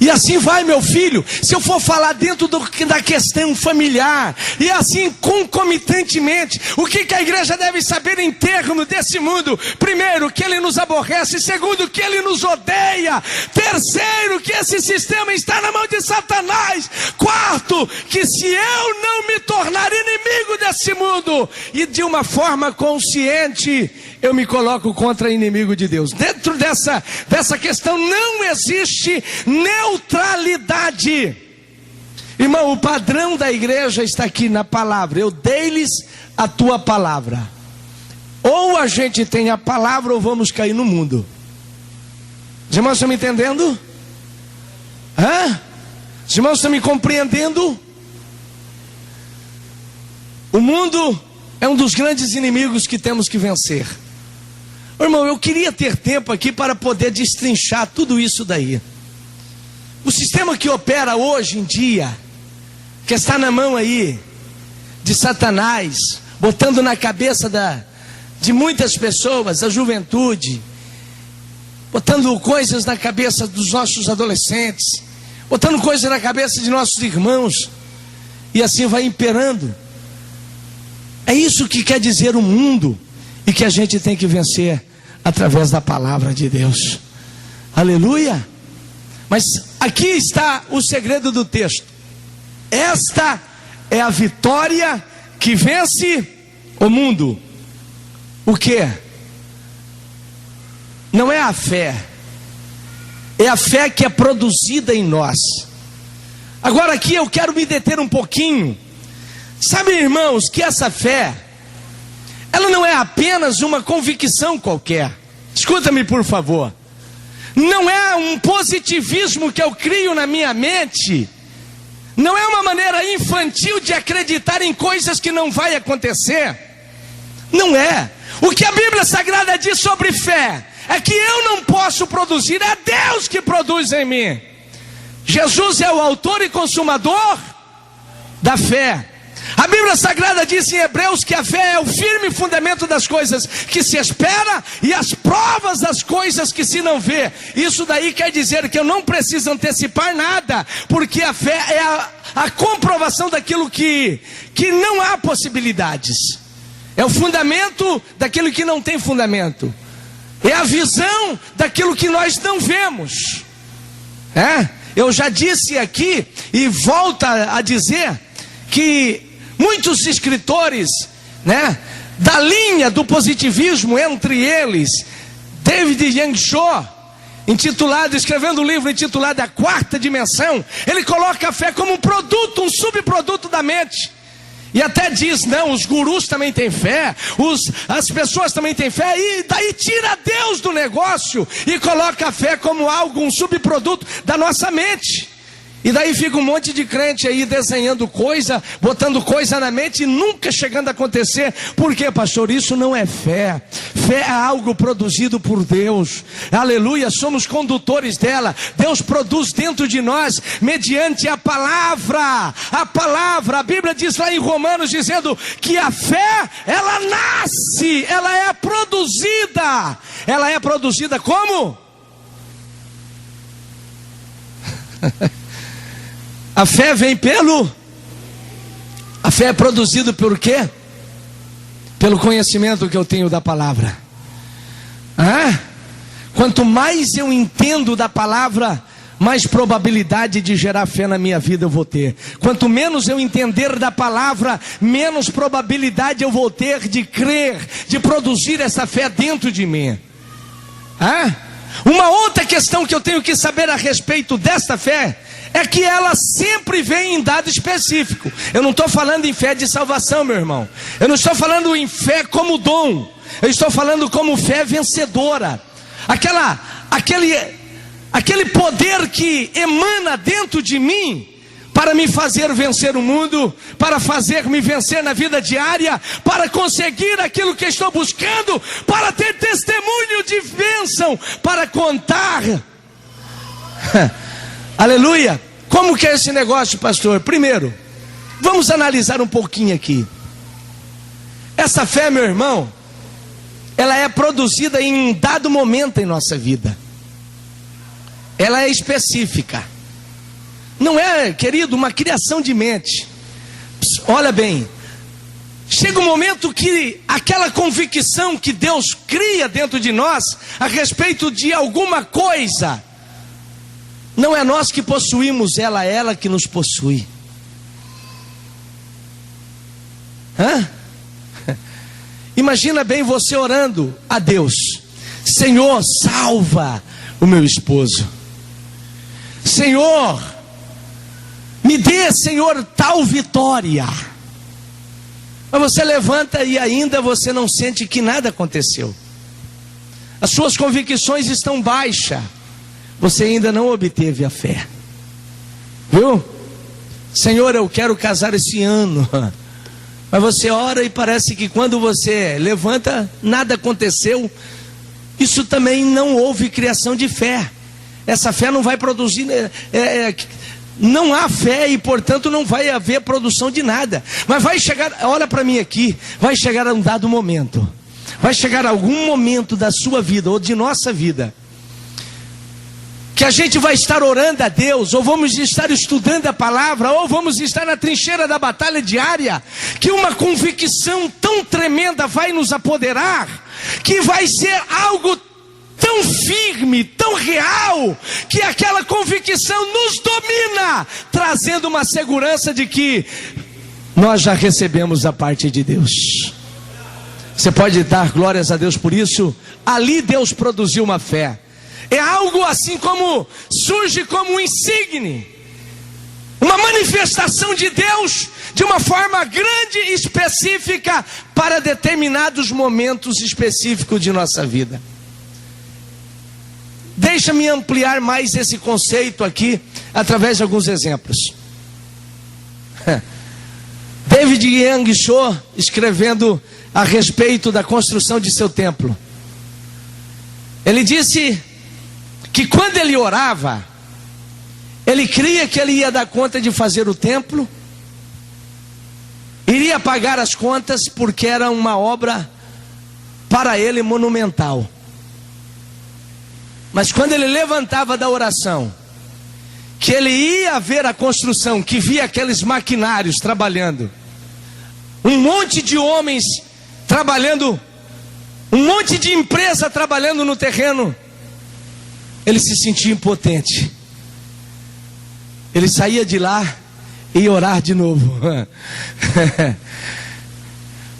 E assim vai, meu filho. Se eu for falar dentro da questão familiar, e assim concomitantemente, o que a igreja deve saber em termos desse mundo? Primeiro, que ele nos aborrece. Segundo, que ele nos odeia. Terceiro, que esse sistema está na mão de Satanás. Quarto, que se eu não me tornar inimigo desse mundo, e de uma forma consciente, eu me coloco contra inimigo de Deus. Dentro dessa questão não existe neutralidade. Irmão, o padrão da igreja está aqui na palavra. Eu dei-lhes a tua palavra. Ou a gente tem a palavra ou vamos cair no mundo. Os irmãos estão me entendendo? Os irmãos estão me compreendendo? O mundo é um dos grandes inimigos que temos que vencer. Irmão, eu queria ter tempo aqui para poder destrinchar tudo isso daí. O sistema que opera hoje em dia, que está na mão aí de Satanás, botando na cabeça de muitas pessoas, da juventude, botando coisas na cabeça dos nossos adolescentes, botando coisas na cabeça de nossos irmãos, e assim vai imperando. É isso que quer dizer o mundo, e que a gente tem que vencer através da palavra de Deus. Aleluia! Mas aqui está o segredo do texto. Esta é a vitória que vence o mundo. O que? Não é a fé. É a fé que é produzida em nós. Agora aqui eu quero me deter um pouquinho. Sabe, irmãos, que essa fé, ela não é apenas uma convicção qualquer. Escuta-me, por favor. Não é um positivismo que eu crio na minha mente. Não é uma maneira infantil de acreditar em coisas que não vai acontecer. Não é. O que a Bíblia Sagrada diz sobre fé é que eu não posso produzir, é Deus que produz em mim. Jesus é o autor e consumador da fé. A Bíblia Sagrada diz em Hebreus que a fé é o firme fundamento das coisas que se espera e as provas das coisas que se não vê. Isso daí quer dizer que eu não preciso antecipar nada, porque a fé é a comprovação daquilo que não há possibilidades. É o fundamento daquilo que não tem fundamento. É a visão daquilo que nós não vemos. Eu já disse aqui e volto a dizer que muitos escritores, da linha do positivismo, entre eles David Young Cho, escrevendo um livro intitulado A Quarta Dimensão, ele coloca a fé como um produto, um subproduto da mente. E até diz, não, os gurus também têm fé, as pessoas também têm fé, e daí tira Deus do negócio e coloca a fé como algo, um subproduto da nossa mente. E daí fica um monte de crente aí desenhando coisa, botando coisa na mente e nunca chegando a acontecer. Por quê, pastor? Isso não é fé. Fé é algo produzido por Deus. Aleluia, somos condutores dela. Deus produz dentro de nós mediante a palavra. A palavra, a Bíblia diz lá em Romanos, dizendo que a fé, ela nasce, ela é produzida. Ela é produzida como? A fé vem a fé é produzida por quê? Pelo conhecimento que eu tenho da palavra. Quanto mais eu entendo da palavra, mais probabilidade de gerar fé na minha vida eu vou ter. Quanto menos eu entender da palavra, menos probabilidade eu vou ter de crer, de produzir essa fé dentro de mim. Uma outra questão que eu tenho que saber a respeito desta fé é que ela sempre vem em dado específico. Eu não estou falando em fé de salvação, meu irmão. Eu não estou falando em fé como dom. Eu estou falando como fé vencedora. Aquele poder que emana dentro de mim para me fazer vencer o mundo, para fazer-me vencer na vida diária, para conseguir aquilo que estou buscando, para ter testemunho de bênção, para contar. Aleluia! Como que é esse negócio, pastor? Primeiro, vamos analisar um pouquinho aqui. Essa fé, meu irmão, ela é produzida em um dado momento em nossa vida. Ela é específica. Não é, querido, uma criação de mente. Olha bem, chega um momento que aquela convicção que Deus cria dentro de nós a respeito de alguma coisa, não é nós que possuímos ela, é ela que nos possui. Imagina bem você orando a Deus: Senhor, salva o meu esposo. Senhor, me dê, Senhor, tal vitória. Mas você levanta e ainda você não sente que nada aconteceu. As suas convicções estão baixas. Você ainda não obteve a fé. Viu? Senhor, eu quero casar esse ano. Mas você ora e parece que quando você levanta, nada aconteceu. Isso também não houve criação de fé. essa fé não vai produzir, não há fé e portanto não vai haver produção de nada. Mas vai chegar, olha para mim aqui, vai chegar a um dado momento, vai chegar algum momento da sua vida ou de nossa vida, que a gente vai estar orando a Deus, ou vamos estar estudando a palavra, ou vamos estar na trincheira da batalha diária, que uma convicção tão tremenda vai nos apoderar, que vai ser algo tão firme, tão real, que aquela convicção nos domina, trazendo uma segurança de que nós já recebemos a parte de Deus. Você pode dar glórias a Deus por isso? Ali Deus produziu uma fé. É algo assim como, surge como um insigne, uma manifestação de Deus, de uma forma grande e específica, para determinados momentos específicos de nossa vida. Deixa-me ampliar mais esse conceito aqui, através de alguns exemplos. David Young Cho, escrevendo a respeito da construção de seu templo, ele disse que quando ele orava, ele cria que ele ia dar conta de fazer o templo, iria pagar as contas, porque era uma obra para ele monumental. Mas quando ele levantava da oração, que ele ia ver a construção, que via aqueles maquinários trabalhando, um monte de homens trabalhando, um monte de empresa trabalhando no terreno, ele se sentia impotente. Ele saía de lá e ia orar de novo.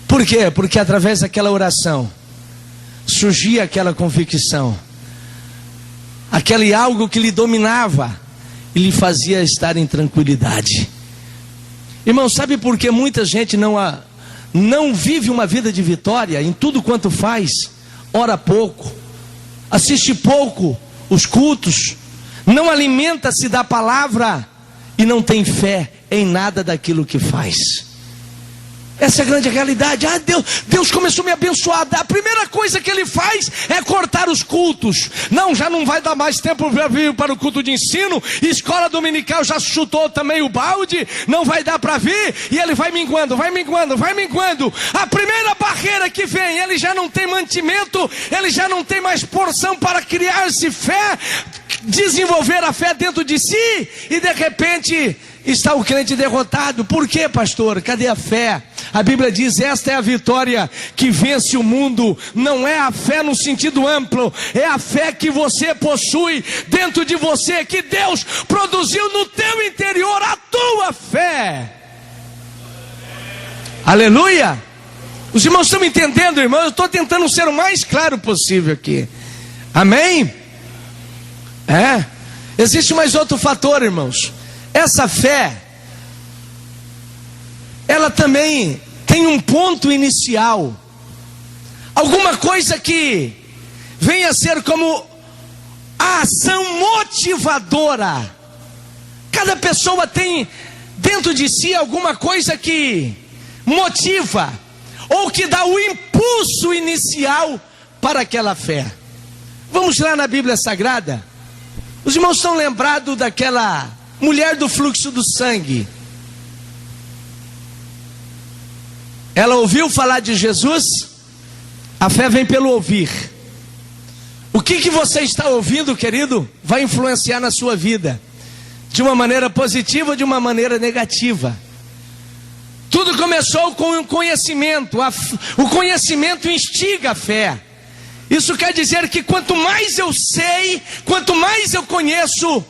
Por quê? Porque através daquela oração surgia aquela convicção, aquele algo que lhe dominava e lhe fazia estar em tranquilidade. Irmão, sabe por que muita gente não vive uma vida de vitória em tudo quanto faz? Ora pouco, assiste pouco os cultos, não alimenta-se da palavra e não tem fé em nada daquilo que faz. Essa é a grande realidade. Deus começou a me abençoar. A primeira coisa que ele faz é cortar os cultos. Não, já não vai dar mais tempo para vir para o culto de ensino. Escola dominical já chutou também o balde. Não vai dar para vir. E ele vai minguando, vai minguando, vai minguando. A primeira barreira que vem, ele já não tem mantimento. Ele já não tem mais porção para criar-se fé, desenvolver a fé dentro de si. E de repente está o crente derrotado. Por quê, pastor? Cadê a fé? A Bíblia diz: esta é a vitória que vence o mundo. Não é a fé no sentido amplo, é a fé que você possui dentro de você, que Deus produziu no teu interior, a tua fé. Aleluia! Os irmãos estão me entendendo, irmão? Eu estou tentando ser o mais claro possível aqui. Amém? Existe mais outro fator, irmãos. Essa fé, ela também tem um ponto inicial, alguma coisa que venha a ser como a ação motivadora. Cada pessoa tem dentro de si alguma coisa que motiva, ou que dá o impulso inicial para aquela fé. Vamos lá na Bíblia Sagrada. Os irmãos estão lembrados daquela mulher do fluxo do sangue? Ela ouviu falar de Jesus? A fé vem pelo ouvir. O que você está ouvindo, querido, vai influenciar na sua vida, de uma maneira positiva ou de uma maneira negativa. Tudo começou com o conhecimento. O conhecimento instiga a fé. Isso quer dizer que quanto mais eu sei, quanto mais eu conheço,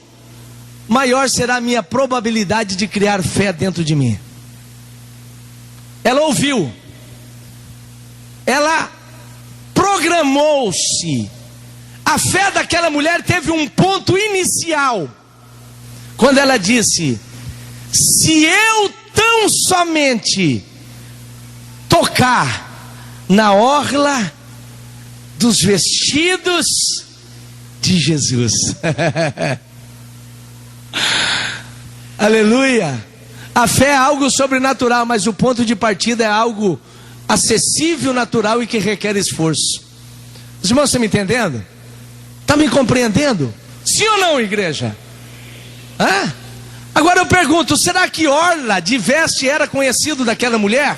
maior será a minha probabilidade de criar fé dentro de mim. Ela ouviu, ela programou-se. A fé daquela mulher teve um ponto inicial, quando ela disse: se eu tão somente tocar na orla dos vestidos de Jesus. Aleluia. A fé é algo sobrenatural, mas o ponto de partida é algo acessível, natural e que requer esforço. Os irmãos estão me entendendo? Estão me compreendendo? Sim ou não, igreja? Hã? Agora eu pergunto, será que orla de veste era conhecido daquela mulher?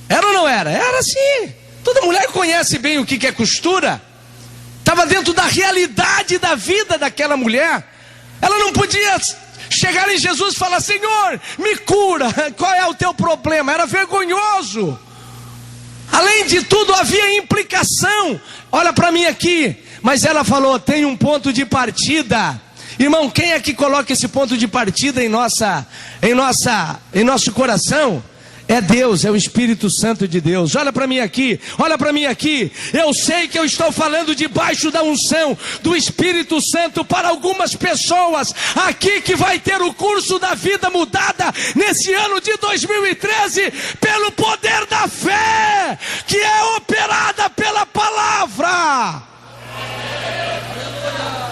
Era ou não era? Era sim. Toda mulher conhece bem o que é costura. Estava dentro da realidade da vida daquela mulher. Ela não podia chegar em Jesus e falar: Senhor, me cura, qual é o teu problema? Era vergonhoso. Além de tudo, havia implicação. Olha para mim aqui. Mas ela falou: tem um ponto de partida. Irmão, quem é que coloca esse ponto de partida em nosso coração? É Deus, é o Espírito Santo de Deus. Olha para mim aqui, olha para mim aqui. Eu sei que eu estou falando debaixo da unção do Espírito Santo para algumas pessoas aqui que vai ter o curso da vida mudada nesse ano de 2013 pelo poder da fé que é operada pela palavra.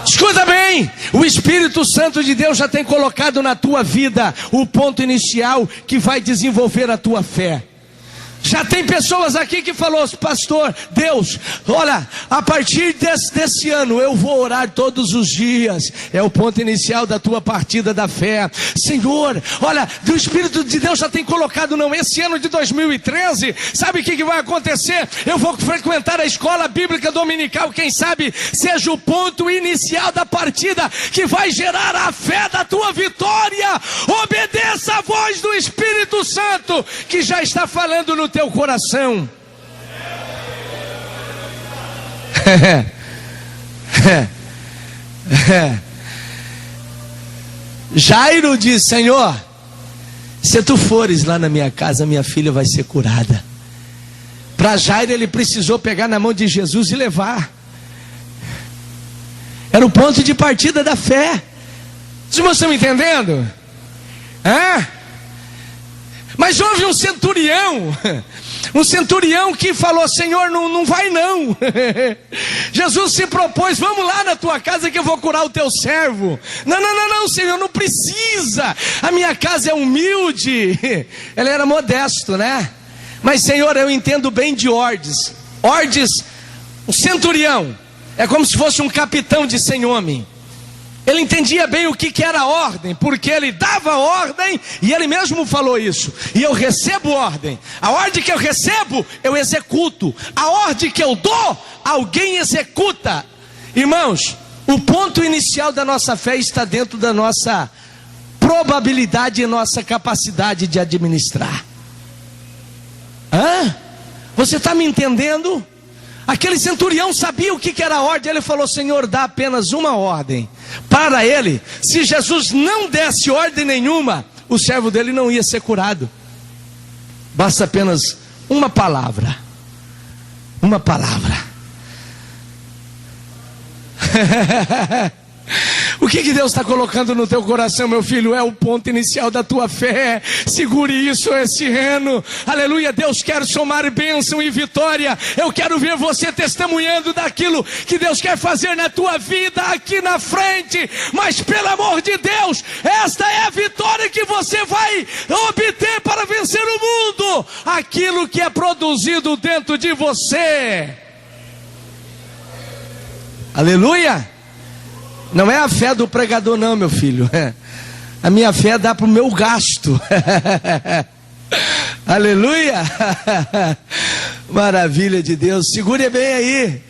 Escuta bem, o Espírito Santo de Deus já tem colocado na tua vida o ponto inicial que vai desenvolver a tua fé. Já tem pessoas aqui que falou: pastor, Deus, olha, a partir desse ano eu vou orar todos os dias. É o ponto inicial da tua partida da fé. Senhor, olha, o Espírito de Deus já tem colocado, não, esse ano de 2013, sabe o que vai acontecer? Eu vou frequentar a escola bíblica dominical, quem sabe seja o ponto inicial da partida que vai gerar a fé da tua vitória. Obedeça a voz do Espírito Santo que já está falando no teu coração. Jairo diz: Senhor, se tu fores lá na minha casa, minha filha vai ser curada. Para Jairo, ele precisou pegar na mão de Jesus e levar. Era o ponto de partida da fé. Vocês estão me entendendo? Mas houve um centurião que falou: Senhor, não vai não. Jesus se propôs: vamos lá na tua casa que eu vou curar o teu servo. Não, Senhor, não precisa, a minha casa é humilde. Ele era modesto, né? Mas Senhor, eu entendo bem de ordens. O centurião é como se fosse um capitão de 100 homens. Ele entendia bem o que era ordem, porque ele dava ordem, e ele mesmo falou isso: e eu recebo ordem. A ordem que eu recebo, eu executo. A ordem que eu dou, alguém executa. Irmãos, o ponto inicial da nossa fé está dentro da nossa probabilidade e nossa capacidade de administrar. Você está me entendendo? Aquele centurião sabia o que era a ordem. Ele falou: Senhor, dá apenas uma ordem para ele. Se Jesus não desse ordem nenhuma, o servo dele não ia ser curado. Basta apenas uma palavra. Uma palavra. O que Deus está colocando no teu coração, meu filho? É o ponto inicial da tua fé. Segure isso esse ano. Aleluia. Deus quer somar bênção e vitória. Eu quero ver você testemunhando daquilo que Deus quer fazer na tua vida aqui na frente. Mas pelo amor de Deus, esta é a vitória que você vai obter para vencer o mundo. Aquilo que é produzido dentro de você. Aleluia. Não é a fé do pregador não, meu filho. A minha fé dá para o meu gasto. Aleluia. Maravilha de Deus. Segure bem aí.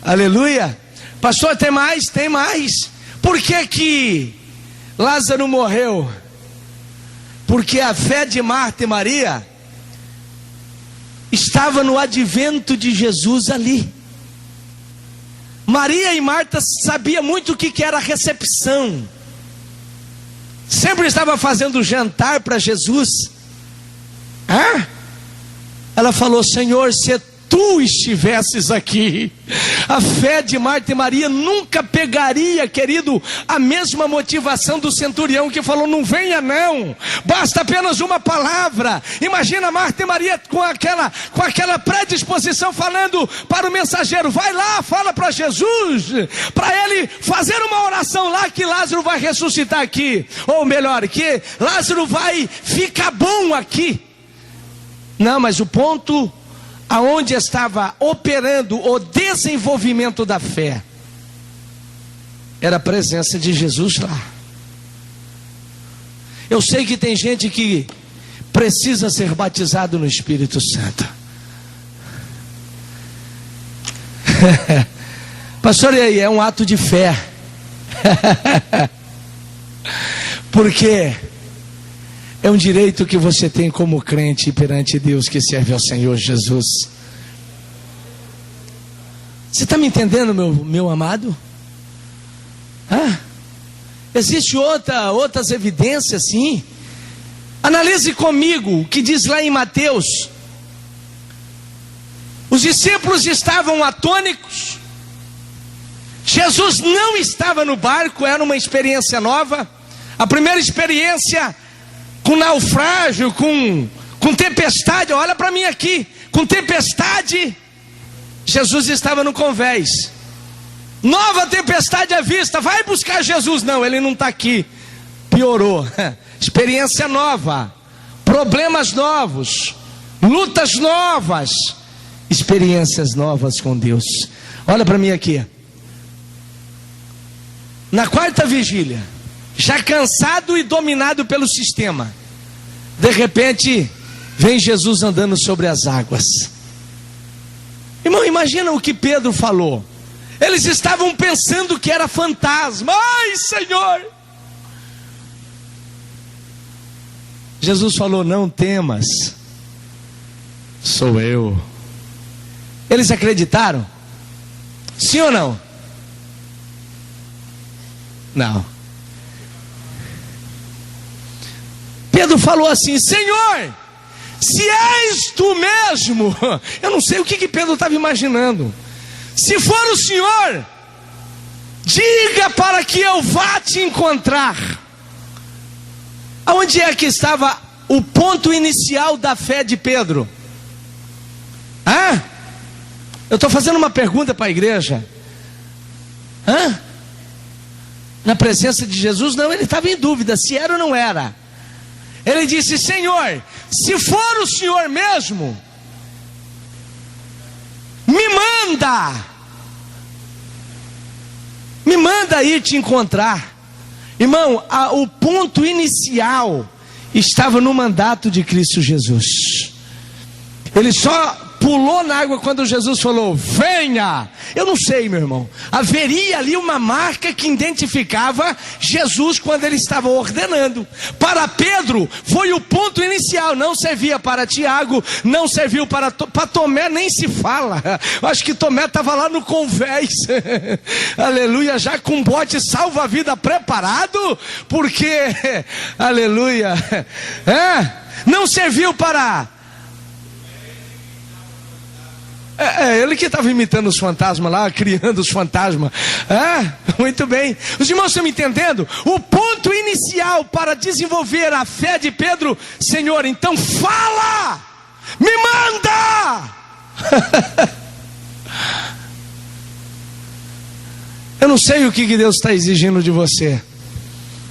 Aleluia. Pastor, tem mais? Tem mais. Por que Lázaro morreu? Porque a fé de Marta e Maria estava no advento de Jesus ali. Maria e Marta sabiam muito o que era a recepção. Sempre estava fazendo jantar para Jesus. Ela falou: Senhor, se tu estivesses aqui, a fé de Marta e Maria nunca pegaria, querido, a mesma motivação do centurião que falou: não venha não, basta apenas uma palavra. Imagina Marta e Maria com aquela predisposição, falando para o mensageiro: vai lá, fala para Jesus, para ele fazer uma oração lá que Lázaro vai ressuscitar aqui, ou melhor, que Lázaro vai ficar bom aqui. Não, mas o ponto aonde estava operando o desenvolvimento da fé era a presença de Jesus lá. Eu sei que tem gente que precisa ser batizado no Espírito Santo. Pastor, e aí? É um ato de fé. Porque é um direito que você tem como crente perante Deus que serve ao Senhor Jesus. Você está me entendendo, meu amado? Existem outras evidências, sim. Analise comigo o que diz lá em Mateus. Os discípulos estavam atônicos. Jesus não estava no barco, era uma experiência nova. A primeira experiência com naufrágio, com tempestade. Olha para mim aqui, com tempestade. Jesus estava no convés. Nova tempestade à vista, vai buscar Jesus. Não, ele não está aqui. Piorou. Experiência nova, problemas novos, lutas novas, experiências novas com Deus. Olha para mim aqui. Na quarta vigília, já cansado e dominado pelo sistema, de repente vem Jesus andando sobre as águas. Irmão, imagina o que Pedro falou. Eles estavam pensando que era fantasma. Ai, Senhor! Jesus falou: não temas, sou eu. Eles acreditaram? Sim ou não? Não. Pedro falou assim: Senhor, se és tu mesmo. Eu não sei o que Pedro estava imaginando. Se for o Senhor, diga para que eu vá te encontrar. Aonde é que estava o ponto inicial da fé de Pedro? Eu estou fazendo uma pergunta para a igreja. Na presença de Jesus? Não, ele estava em dúvida se era ou não era. Ele disse: Senhor, se for o Senhor mesmo, me manda ir te encontrar. Irmão, o ponto inicial estava no mandato de Cristo Jesus. Ele só pulou na água quando Jesus falou: venha. Eu não sei, meu irmão, haveria ali uma marca que identificava Jesus quando ele estava ordenando. Para Pedro foi o ponto inicial. Não servia para Tiago, não serviu para Tomé, nem se fala. Eu acho que Tomé estava lá no convés, aleluia, já com um bote salva-vida preparado, porque, aleluia, não serviu para... ele que estava imitando os fantasmas lá, criando os fantasmas. Muito bem. Os irmãos estão me entendendo? O ponto inicial para desenvolver a fé de Pedro: Senhor, então fala, me manda. Eu não sei o que Deus está exigindo de você.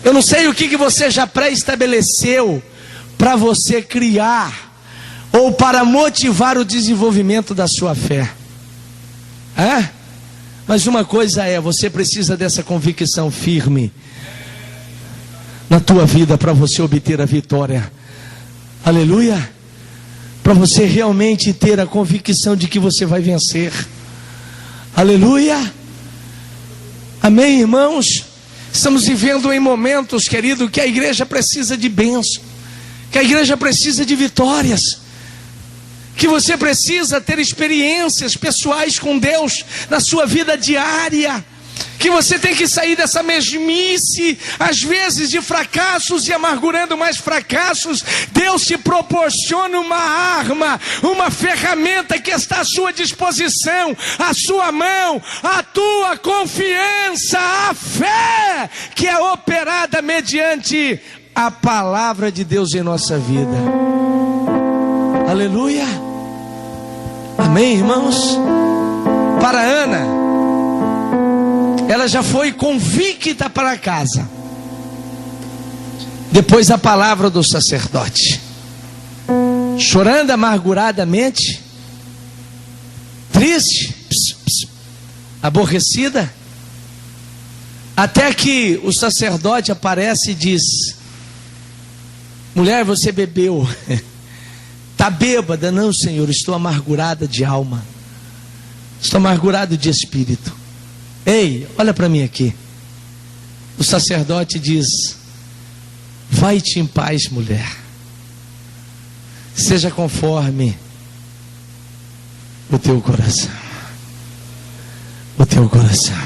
Eu não sei o que você já pré-estabeleceu para você criar, ou para motivar o desenvolvimento da sua fé. Mas uma coisa é, você precisa dessa convicção firme na tua vida para você obter a vitória. Aleluia. Para você realmente ter a convicção de que você vai vencer. Aleluia. Amém, irmãos? Estamos vivendo em momentos, querido, que a igreja precisa de bênção, que a igreja precisa de vitórias, que você precisa ter experiências pessoais com Deus na sua vida diária, que você tem que sair dessa mesmice, às vezes de fracassos e amargurando mais fracassos. Deus te proporciona uma arma, uma ferramenta que está à sua disposição, à sua mão, a tua confiança, a fé que é operada mediante a palavra de Deus em nossa vida. Aleluia. Amém, irmãos? Para Ana, ela já foi convicta para casa, depois a palavra do sacerdote, chorando amarguradamente, triste, aborrecida. Até que o sacerdote aparece e diz: mulher, você bebeu. Está bêbada? Não, Senhor, estou amargurada de alma. Estou amargurado de espírito. Ei, olha para mim aqui. O sacerdote diz: vai-te em paz, mulher. Seja conforme o teu coração. O teu coração.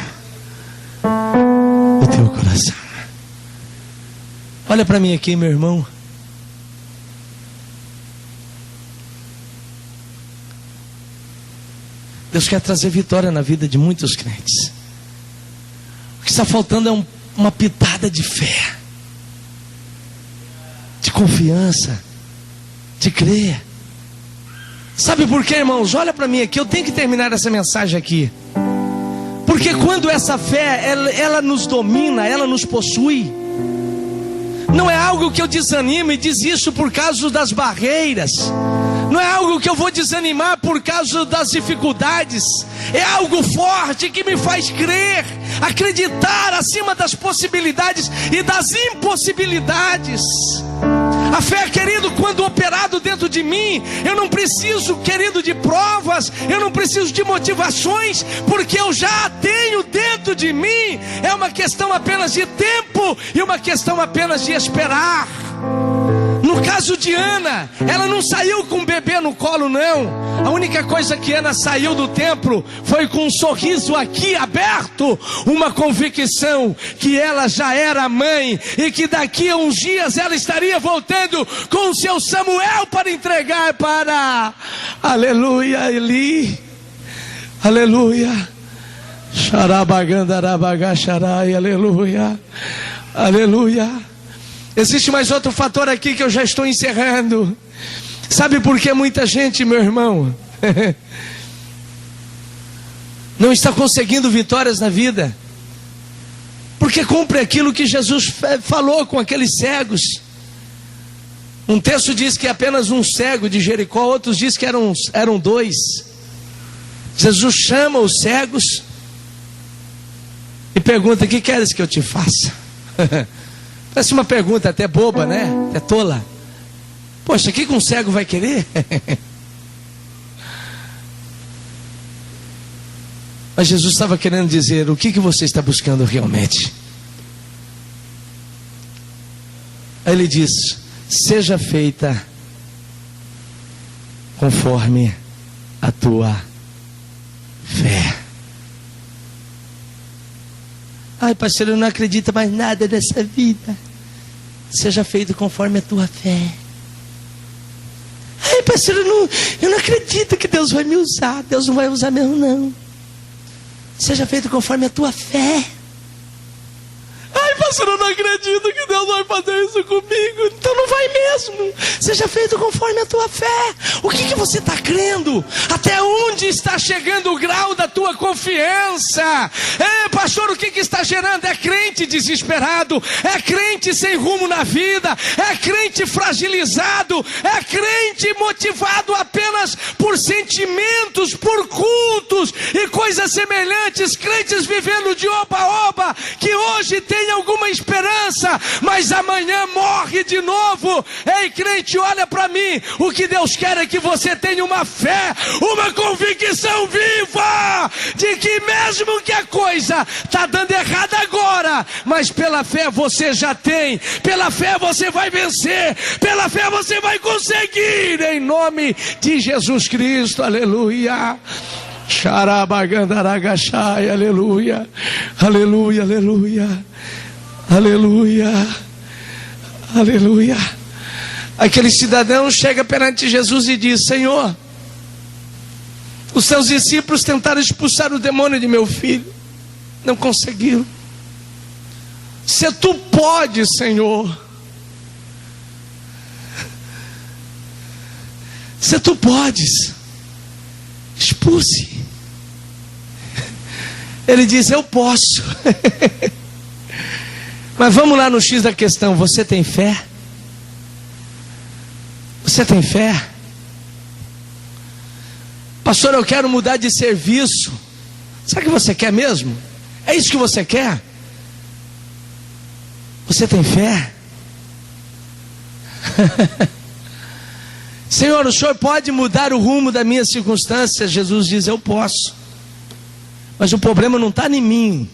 O teu coração. Olha para mim aqui, meu irmão. Deus quer trazer vitória na vida de muitos crentes. O que está faltando é uma pitada de fé, de confiança, de crer. Sabe por quê, irmãos? Olha para mim aqui, eu tenho que terminar essa mensagem aqui. Porque quando essa fé, ela nos domina, ela nos possui. Não é algo que eu desanimo e desisto por causa das barreiras. Não é algo que eu vou desanimar por causa das dificuldades. É algo forte que me faz crer, acreditar acima das possibilidades e das impossibilidades. A fé, querido, quando operado dentro de mim, eu não preciso, querido, de provas, eu não preciso de motivações, porque eu já a tenho dentro de mim. É uma questão apenas de tempo e uma questão apenas de esperar. No caso de Ana, ela não saiu com o bebê no colo, não. A única coisa que Ana saiu do templo foi com um sorriso aqui aberto, uma convicção que ela já era mãe e que daqui a uns dias ela estaria voltando com o seu Samuel para entregar para, aleluia, Eli, aleluia, xarabagandarabagasharai, aleluia, aleluia. Existe mais outro fator aqui que eu já estou encerrando. Sabe por que muita gente, meu irmão, não está conseguindo vitórias na vida? Porque cumpre aquilo que Jesus falou com aqueles cegos. Um texto diz que apenas um cego de Jericó, outros diz que eram dois. Jesus chama os cegos e pergunta: o que queres que eu te faça? Parece uma pergunta até boba, né? Até tola. Poxa, o que um cego vai querer? Mas Jesus estava querendo dizer: o que você está buscando realmente? Aí ele diz: seja feita conforme a tua fé. Ai, pastor, eu não acredito mais nada dessa vida. Seja feito conforme a tua fé. Ai, pastor, eu não acredito que Deus vai me usar. Deus não vai usar mesmo, não. Seja feito conforme a tua fé. Ai, pastor, eu não acredito que Deus vai fazer isso comigo. Então não vai mesmo. Seja feito conforme a tua fé. O que você está crendo? Até onde está chegando o grau da tua confiança? Pastor, o que está gerando? É crente desesperado, é crente sem rumo na vida, é crente fragilizado, é crente motivado apenas por sentimentos, por cultos e coisas semelhantes, crentes vivendo de oba-oba, que hoje tem alguma esperança, mas amanhã morre de novo. Ei, crente, olha para mim. O que Deus quer é que você tenha uma fé, uma convicção viva de que mesmo que a coisa está dando errado agora, mas pela fé você já tem, pela fé você vai vencer, pela fé você vai conseguir, em nome de Jesus Cristo, aleluia. Xarabagandaragachai, aleluia, aleluia, aleluia, aleluia, aleluia. Aquele cidadão chega perante Jesus e diz: Senhor, os seus discípulos tentaram expulsar o demônio de meu filho, não conseguiram. Se tu podes, Senhor, se tu podes, expulse. Ele diz: eu posso. Mas vamos lá no X da questão. Você tem fé? Você tem fé? Pastor, eu quero mudar de serviço. Sabe o que você quer mesmo? É isso que você quer? Você tem fé? Senhor, o Senhor pode mudar o rumo da minha circunstância? Jesus diz: eu posso. Mas o problema não está em mim,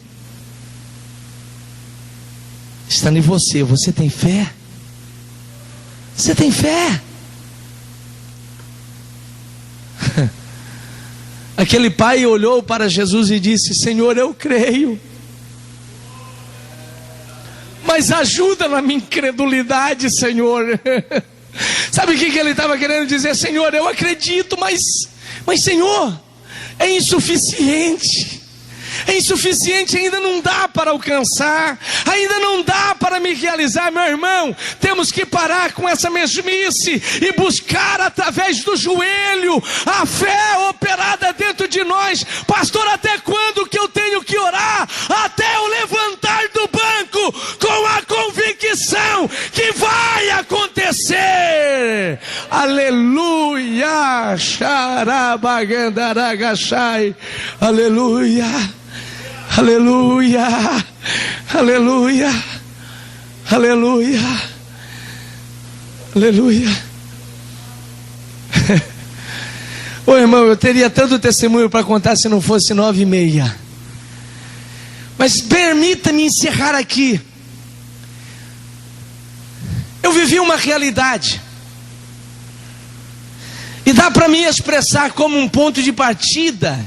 está em você. Você tem fé? Você tem fé? Aquele pai olhou para Jesus e disse: Senhor, eu creio, mas ajuda na minha incredulidade, Senhor. Sabe o que ele estava querendo dizer? Senhor, eu acredito, mas Senhor, é insuficiente. É insuficiente, ainda não dá para alcançar, ainda não dá para me realizar. Meu irmão, temos que parar com essa mesmice e buscar através do joelho a fé operada dentro de nós. Pastor, até quando que eu tenho que orar? Até eu levantar do banco com a convicção que vai acontecer. Aleluia, xarabagandaragachai, aleluia. Aleluia, aleluia, aleluia, aleluia. Ô irmão, eu teria tanto testemunho para contar se não fosse 9:30. Mas permita-me encerrar aqui. Eu vivi uma realidade, e dá para me expressar como um ponto de partida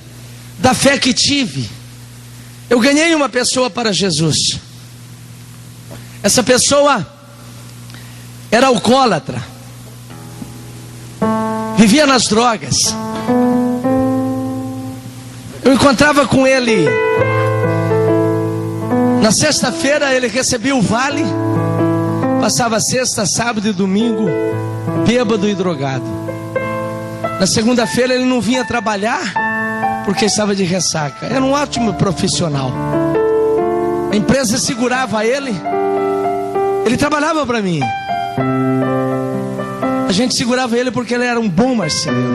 da fé que tive. Eu ganhei uma pessoa para Jesus. Essa pessoa era alcoólatra, vivia nas drogas. Eu encontrava com ele na sexta-feira, ele recebia o vale, passava sexta, sábado e domingo bêbado e drogado. Na segunda-feira ele não vinha trabalhar porque estava de ressaca. Era um ótimo profissional. A empresa segurava ele. Ele trabalhava para mim. A gente segurava ele porque ele era um bom marceneiro.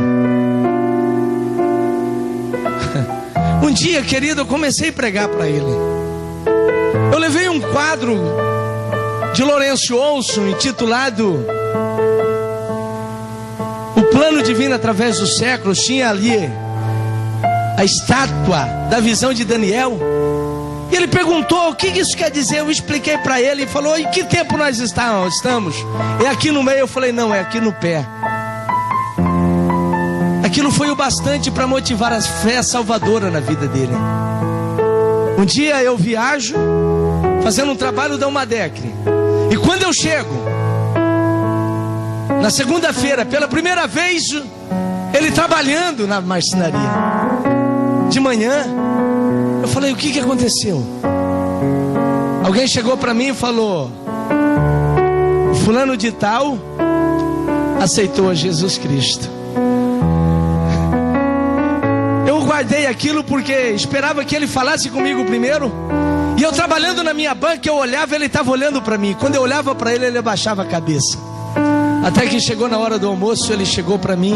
Um dia, querido, eu comecei a pregar para ele. Eu levei um quadro de Lourenço Olson intitulado O Plano Divino Através dos Séculos. Tinha ali a estátua da visão de Daniel. E ele perguntou: o que isso quer dizer? Eu expliquei para ele. E falou: em que tempo nós estamos? É aqui no meio. Eu falei: não, é aqui no pé. Aquilo foi o bastante para motivar a fé salvadora na vida dele. Um dia eu viajo fazendo um trabalho da Umadec, e quando eu chego na segunda-feira, pela primeira vez, ele trabalhando na marcenaria. De manhã, eu falei: o que aconteceu? Alguém chegou para mim e falou: fulano de tal aceitou a Jesus Cristo. Eu guardei aquilo porque esperava que ele falasse comigo primeiro. E eu trabalhando na minha banca, eu olhava, ele estava olhando para mim. Quando eu olhava para ele, ele abaixava a cabeça. Até que chegou na hora do almoço, ele chegou para mim,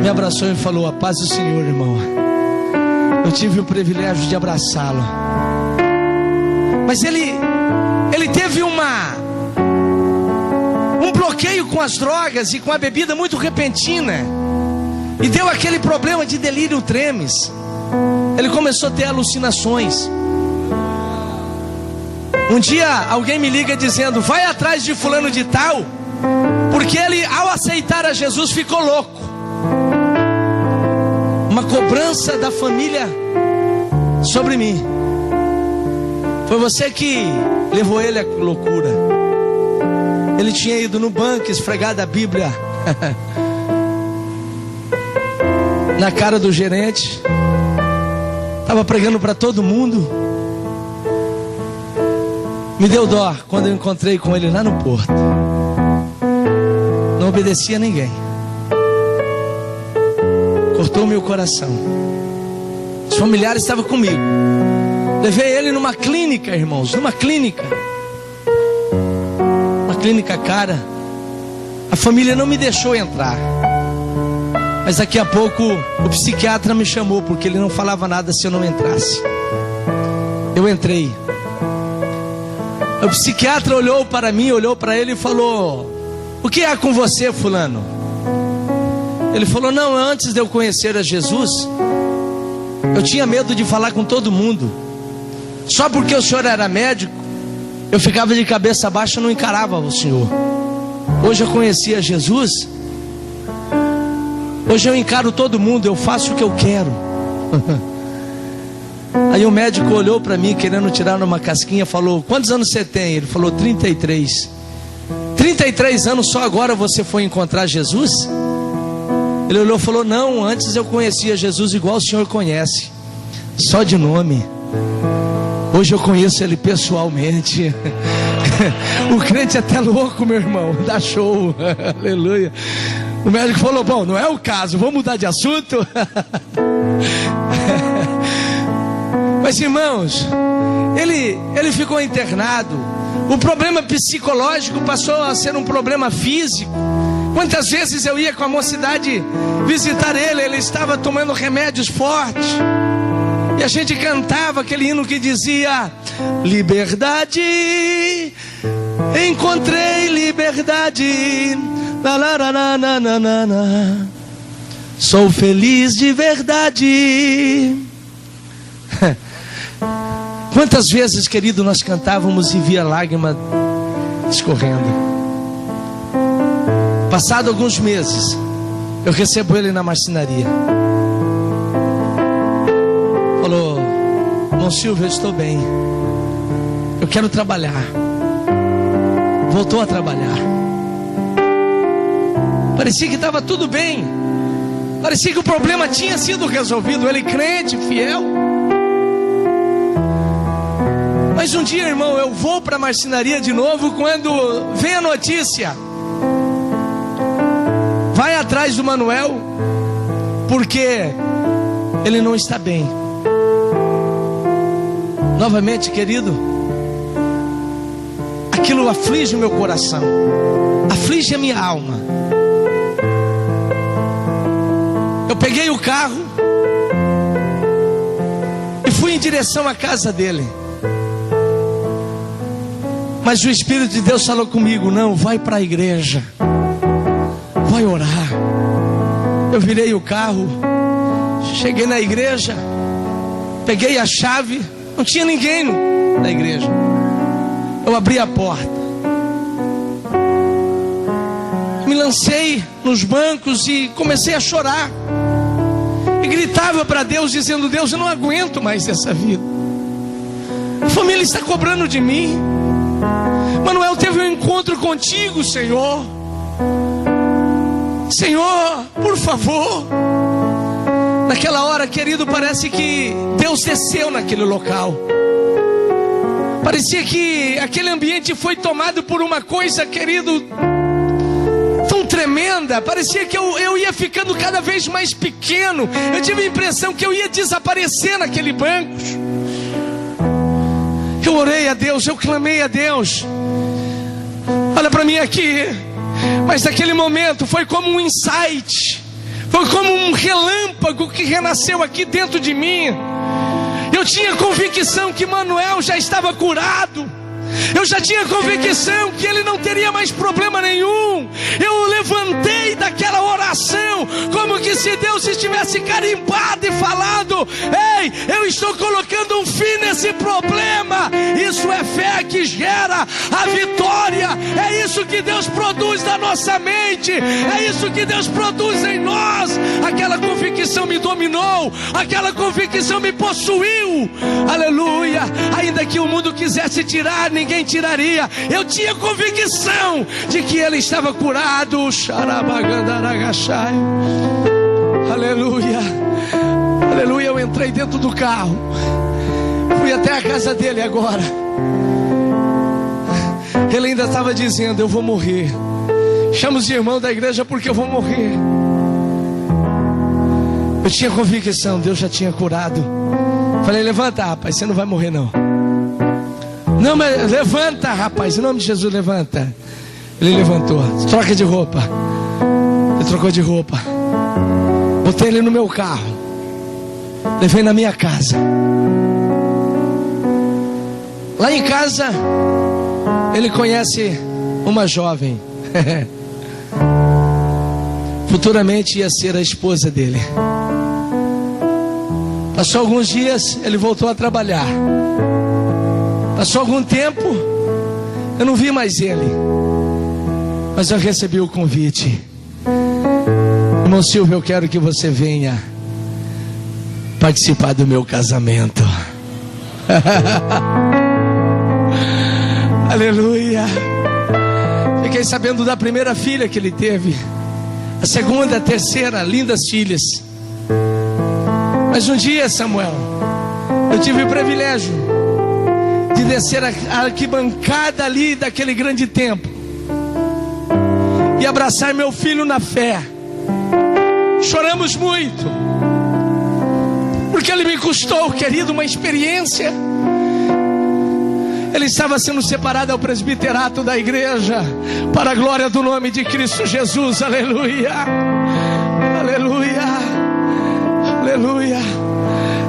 me abraçou e falou: a paz do Senhor, irmão. Eu tive o privilégio de abraçá-lo. Mas ele teve um bloqueio com as drogas e com a bebida muito repentina, e deu aquele problema de delírio tremens. Ele começou a ter alucinações. Um dia alguém me liga dizendo: vai atrás de fulano de tal, porque ele, ao aceitar a Jesus, ficou louco. Uma cobrança da família sobre mim. Foi você que levou ele à loucura. Ele tinha ido no banco, esfregado a Bíblia na cara do gerente. Estava pregando para todo mundo. Me deu dó quando eu encontrei com ele lá no porto. Não obedecia a ninguém. Cortou meu coração. Os familiares estavam comigo. Levei ele numa clínica, irmãos. Numa clínica. Uma clínica cara. A família não me deixou entrar. Mas daqui a pouco o psiquiatra me chamou, porque ele não falava nada se eu não entrasse. Eu entrei. O psiquiatra olhou para mim, olhou para ele e falou: o que há com você, fulano? Ele falou: não, antes de eu conhecer a Jesus, eu tinha medo de falar com todo mundo. Só porque o senhor era médico, eu ficava de cabeça baixa e não encarava o senhor. Hoje eu conheci a Jesus, hoje eu encaro todo mundo, eu faço o que eu quero. Aí o médico olhou para mim, querendo tirar uma casquinha, falou: quantos anos você tem? Ele falou: 33. 33 anos, só agora você foi encontrar Jesus? Ele olhou e falou: não, antes eu conhecia Jesus igual o senhor conhece, só de nome. Hoje eu conheço ele pessoalmente. O crente é até louco, meu irmão, dá show. Aleluia. O médico falou: bom, não é o caso, vamos mudar de assunto. Mas irmãos, ele ficou internado. O problema psicológico passou a ser um problema físico. Quantas vezes eu ia com a mocidade visitar ele, ele estava tomando remédios fortes, e a gente cantava aquele hino que dizia: liberdade, encontrei liberdade, sou feliz de verdade. Quantas vezes, querido, nós cantávamos e via lágrima escorrendo. Passado alguns meses, eu recebo ele na marcenaria. Falou: irmão Silvio, eu estou bem, eu quero trabalhar. Voltou a trabalhar. Parecia que estava tudo bem, parecia que o problema tinha sido resolvido. Ele crente, fiel. Mas um dia, irmão, eu vou para a marcenaria de novo, quando vem a notícia: vai atrás do Manuel, porque ele não está bem. Novamente, querido, aquilo aflige o meu coração, aflige a minha alma. Eu peguei o carro e fui em direção à casa dele. Mas o Espírito de Deus falou comigo: não, vai para a igreja, vai orar. Eu virei o carro, cheguei na igreja, peguei a chave, não tinha ninguém na igreja. Eu abri a porta, me lancei nos bancos e comecei a chorar. E gritava para Deus, dizendo: Deus, eu não aguento mais essa vida. A família está cobrando de mim. Manuel teve um encontro contigo, Senhor. Senhor, por favor. Naquela hora, querido, parece que Deus desceu naquele local. Parecia que aquele ambiente foi tomado por uma coisa, querido, tão tremenda. Parecia que eu ia ficando cada vez mais pequeno. Eu tive a impressão que eu ia desaparecer naquele banco. Eu orei a Deus, eu clamei a Deus. Olha para mim aqui. Mas naquele momento foi como um insight, foi como um relâmpago que renasceu aqui dentro de mim. Eu tinha convicção que Manuel já estava curado. Eu já tinha convicção que ele não teria mais problema nenhum. Eu levantei daquela oração como que se Deus estivesse carimbado e falando: ei, eu estou colocando um fim nesse problema. Isso é fé que gera a vitória. É isso que Deus produz na nossa mente. É isso que Deus produz em nós. Aquela convicção me dominou, aquela convicção me possuiu. Aleluia. Ainda que o mundo quisesse tirar, ninguém tiraria. Eu tinha convicção de que ele estava curado. Aleluia. Aleluia. Eu entrei dentro do carro, fui até a casa dele agora. Ele ainda estava dizendo: eu vou morrer. Chama os irmãos da igreja porque eu vou morrer. Eu tinha convicção, Deus já tinha curado. Falei: levanta, rapaz, você não vai morrer não. Não, mas levanta, rapaz, em nome de Jesus, levanta. Ele levantou. Troca de roupa. Ele trocou de roupa. Botei ele no meu carro, levei na minha casa. Lá em casa ele conhece uma jovem. Futuramente ia ser a esposa dele. Passou alguns dias, ele voltou a trabalhar. Passou algum tempo, eu não vi mais ele, mas eu recebi o convite. Irmão Silvio, eu quero que você venha participar do meu casamento. Aleluia. Fiquei sabendo da primeira filha que ele teve, a segunda, a terceira, lindas filhas. Mas um dia, Samuel, eu tive o privilégio de descer a arquibancada ali daquele grande templo e abraçar meu filho na fé. Choramos muito, porque ele me custou, querido, uma experiência. Ele estava sendo separado ao presbiterato da igreja, para a glória do nome de Cristo Jesus. Aleluia, aleluia, aleluia.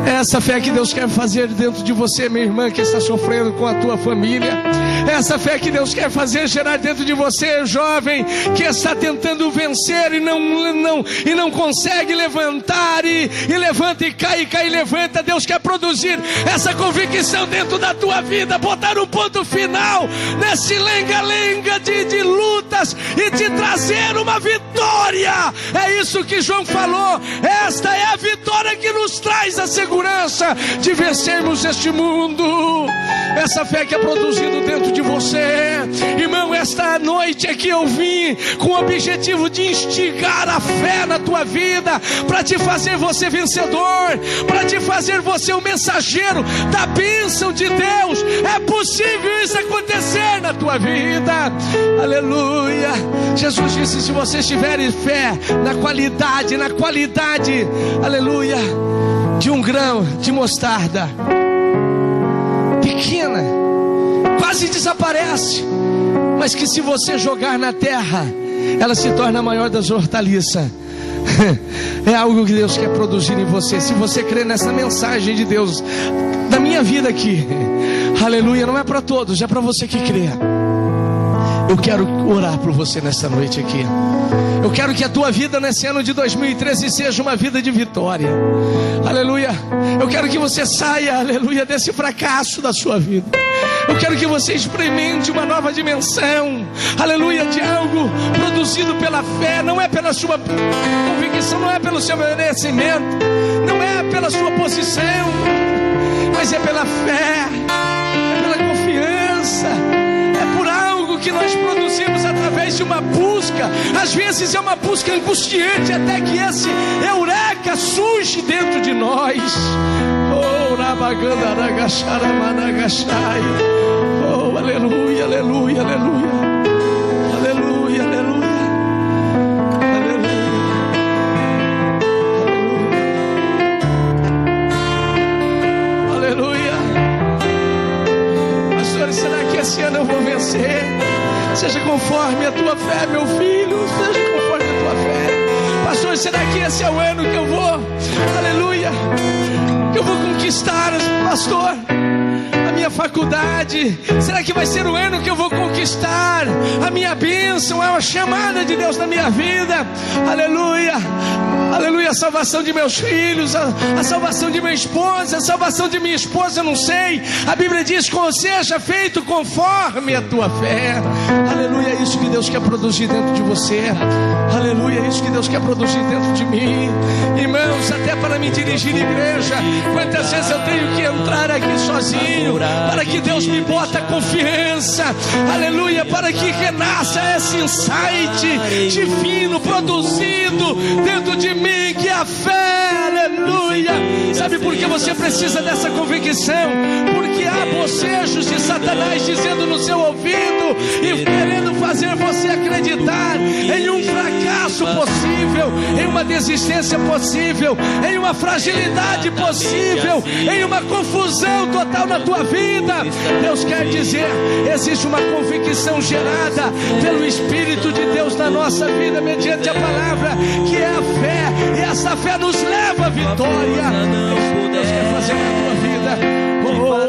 É essa fé que Deus quer fazer dentro de você, minha irmã, que está sofrendo com a tua família. É essa fé que Deus quer fazer gerar dentro de você, jovem, que está tentando vencer e não consegue levantar, e levanta e cai, e levanta. Deus quer produzir essa convicção dentro da tua vida, botar um ponto final nesse lenga-lenga de lutas e te trazer uma vitória. É isso que João falou. Esta é a vitória que nos traz a segurança de vencermos este mundo. Essa fé que é produzida dentro de você, irmão. Esta noite aqui eu vim com o objetivo de instigar a fé na tua vida, para te fazer você vencedor, para te fazer você um mensageiro da bênção de Deus. É possível isso acontecer na tua vida. Aleluia. Jesus disse: se vocês tiverem fé na qualidade, aleluia, de um grão de mostarda, pequena, quase desaparece, mas que se você jogar na terra, ela se torna a maior das hortaliças. É algo que Deus quer produzir em você. Se você crê nessa mensagem de Deus, da minha vida aqui, aleluia, não é para todos, é para você que crê. Eu quero orar por você nessa noite aqui. Eu quero que a tua vida nesse ano de 2013 seja uma vida de vitória. Aleluia. Eu quero que você saia, aleluia, desse fracasso da sua vida. Eu quero que você experimente uma nova dimensão, aleluia, de algo produzido pela fé. Não é pela sua convicção, não é pelo seu merecimento, não é pela sua posição, mas é pela fé, é pela confiança. Que nós produzimos através de uma busca. Às vezes é uma busca angustiante, até que esse eureka surge dentro de nós. Oh, oh, aleluia, aleluia, aleluia, aleluia, aleluia, aleluia. Pastor, será que esse ano eu vou vencer? Seja conforme a tua fé, meu filho, seja conforme a tua fé. Pastor, será que esse é o ano que eu vou, aleluia, que eu vou conquistar, pastor, a minha faculdade? Será que vai ser o ano que eu vou conquistar a minha bênção, é uma chamada de Deus na minha vida? Aleluia, aleluia, a salvação de meus filhos, a salvação de minha esposa, a salvação de minha esposa, eu não sei. A Bíblia diz: seja feito conforme a tua fé. Aleluia, é isso que Deus quer produzir dentro de você. Aleluia, é isso que Deus quer produzir dentro de mim. Irmãos, até para me dirigir à igreja, quantas vezes eu tenho que entrar aqui sozinho, para que Deus me bota confiança, aleluia, para que renasça esse insight divino produzido dentro de mim, que é a fé. Aleluia. Sabe por que você precisa dessa convicção? Porque há bocejos de Satanás dizendo no seu ouvido e querendo fazer você acreditar em um fracasso possível, em uma desistência possível, em uma fragilidade possível, em uma confusão total na tua vida. Deus quer dizer: existe uma convicção gerada pelo Espírito de Deus na nossa vida, mediante a palavra, que é a fé, e essa fé nos leva à vitória. Deus quer fazer na tua vida. Oh,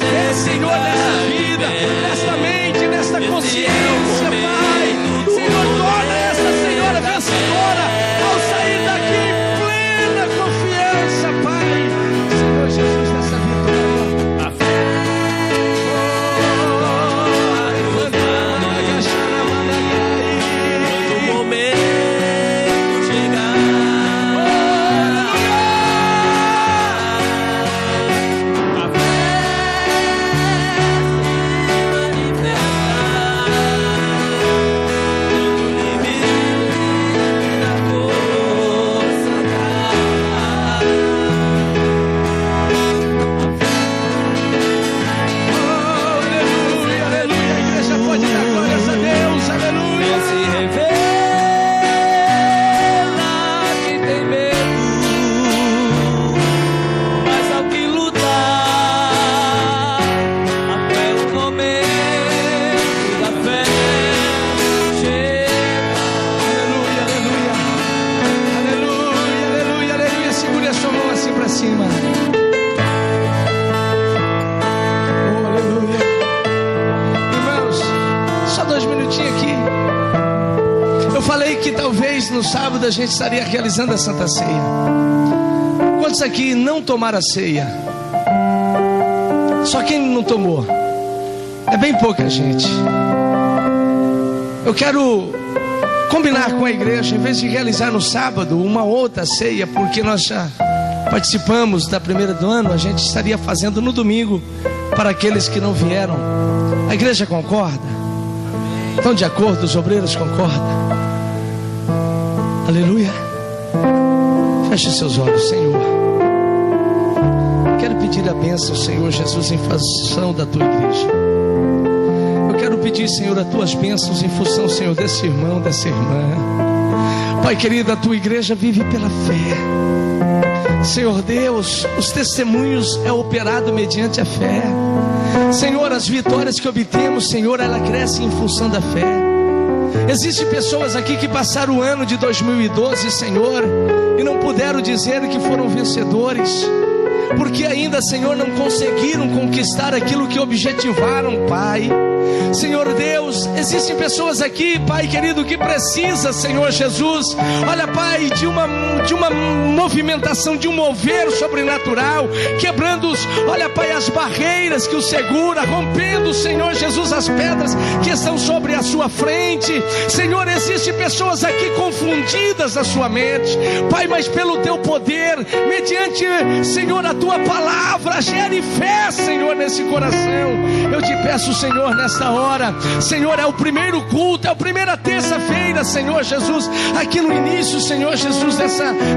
fé, Senhor, nessa vida, nesta mente, nesta consciência, Pai. Senhor, torna essa senhora vencedora ao sair daqui em plena confiança, Pai. Senhor Jesus, nessa vitória. A fé. Quando o momento chegar, a fé no sábado a gente estaria realizando a Santa Ceia. Quantos aqui não tomaram a ceia? Só quem não tomou? É bem pouca gente. Eu quero combinar com a igreja, em vez de realizar no sábado uma outra ceia, porque nós já participamos da primeira do ano, a gente estaria fazendo no domingo para aqueles que não vieram. A igreja concorda? Estão de acordo? Os obreiros concordam? Aleluia. Feche seus olhos, Senhor. Quero pedir a bênção, Senhor Jesus, em função da tua igreja. Eu quero pedir, Senhor, as tuas bênçãos em função, Senhor, desse irmão, dessa irmã. Pai querido, a tua igreja vive pela fé. Senhor Deus, os testemunhos é operado mediante a fé. Senhor, as vitórias que obtemos, Senhor, ela cresce em função da fé. Existem pessoas aqui que passaram o ano de 2012, Senhor, e não puderam dizer que foram vencedores, porque ainda, Senhor, não conseguiram conquistar aquilo que objetivaram, Pai. Senhor Deus, existem pessoas aqui, Pai querido, que precisa, Senhor Jesus, olha, Pai, de uma movimentação, de um mover sobrenatural, quebrando, olha, Pai, as barreiras que o segura, rompendo, Senhor Jesus, as pedras que estão sobre a sua frente. Senhor, existem pessoas aqui confundidas na sua mente, Pai, mas pelo teu poder, mediante, Senhor, a tua palavra, gere fé, Senhor, nesse coração. Eu te peço, Senhor, nesta hora, Senhor, é o primeiro culto, é a primeira terça-feira, Senhor Jesus, aqui no início, Senhor Jesus,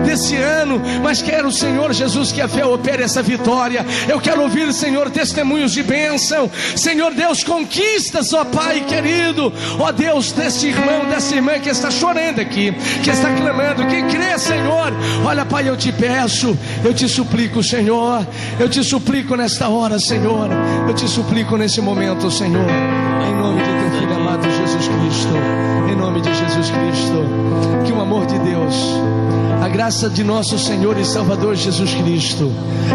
desse ano, mas quero, Senhor Jesus, que a fé opere essa vitória. Eu quero ouvir, Senhor, testemunhos de bênção, Senhor Deus, conquistas, ó Pai querido, ó Deus, desse irmão, dessa irmã que está chorando aqui, que está clamando, que crê, Senhor. Olha, Pai, eu te peço, eu te suplico, Senhor, eu te suplico nesta hora, Senhor, eu te suplico nesse momento, Senhor, em nome do teu Filho amado Jesus Cristo, em nome de Jesus Cristo, que o amor de Deus, a graça de nosso Senhor e Salvador Jesus Cristo,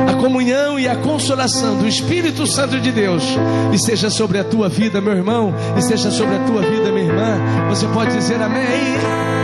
a comunhão e a consolação do Espírito Santo de Deus esteja sobre a tua vida, meu irmão, esteja sobre a tua vida, minha irmã. Você pode dizer amém?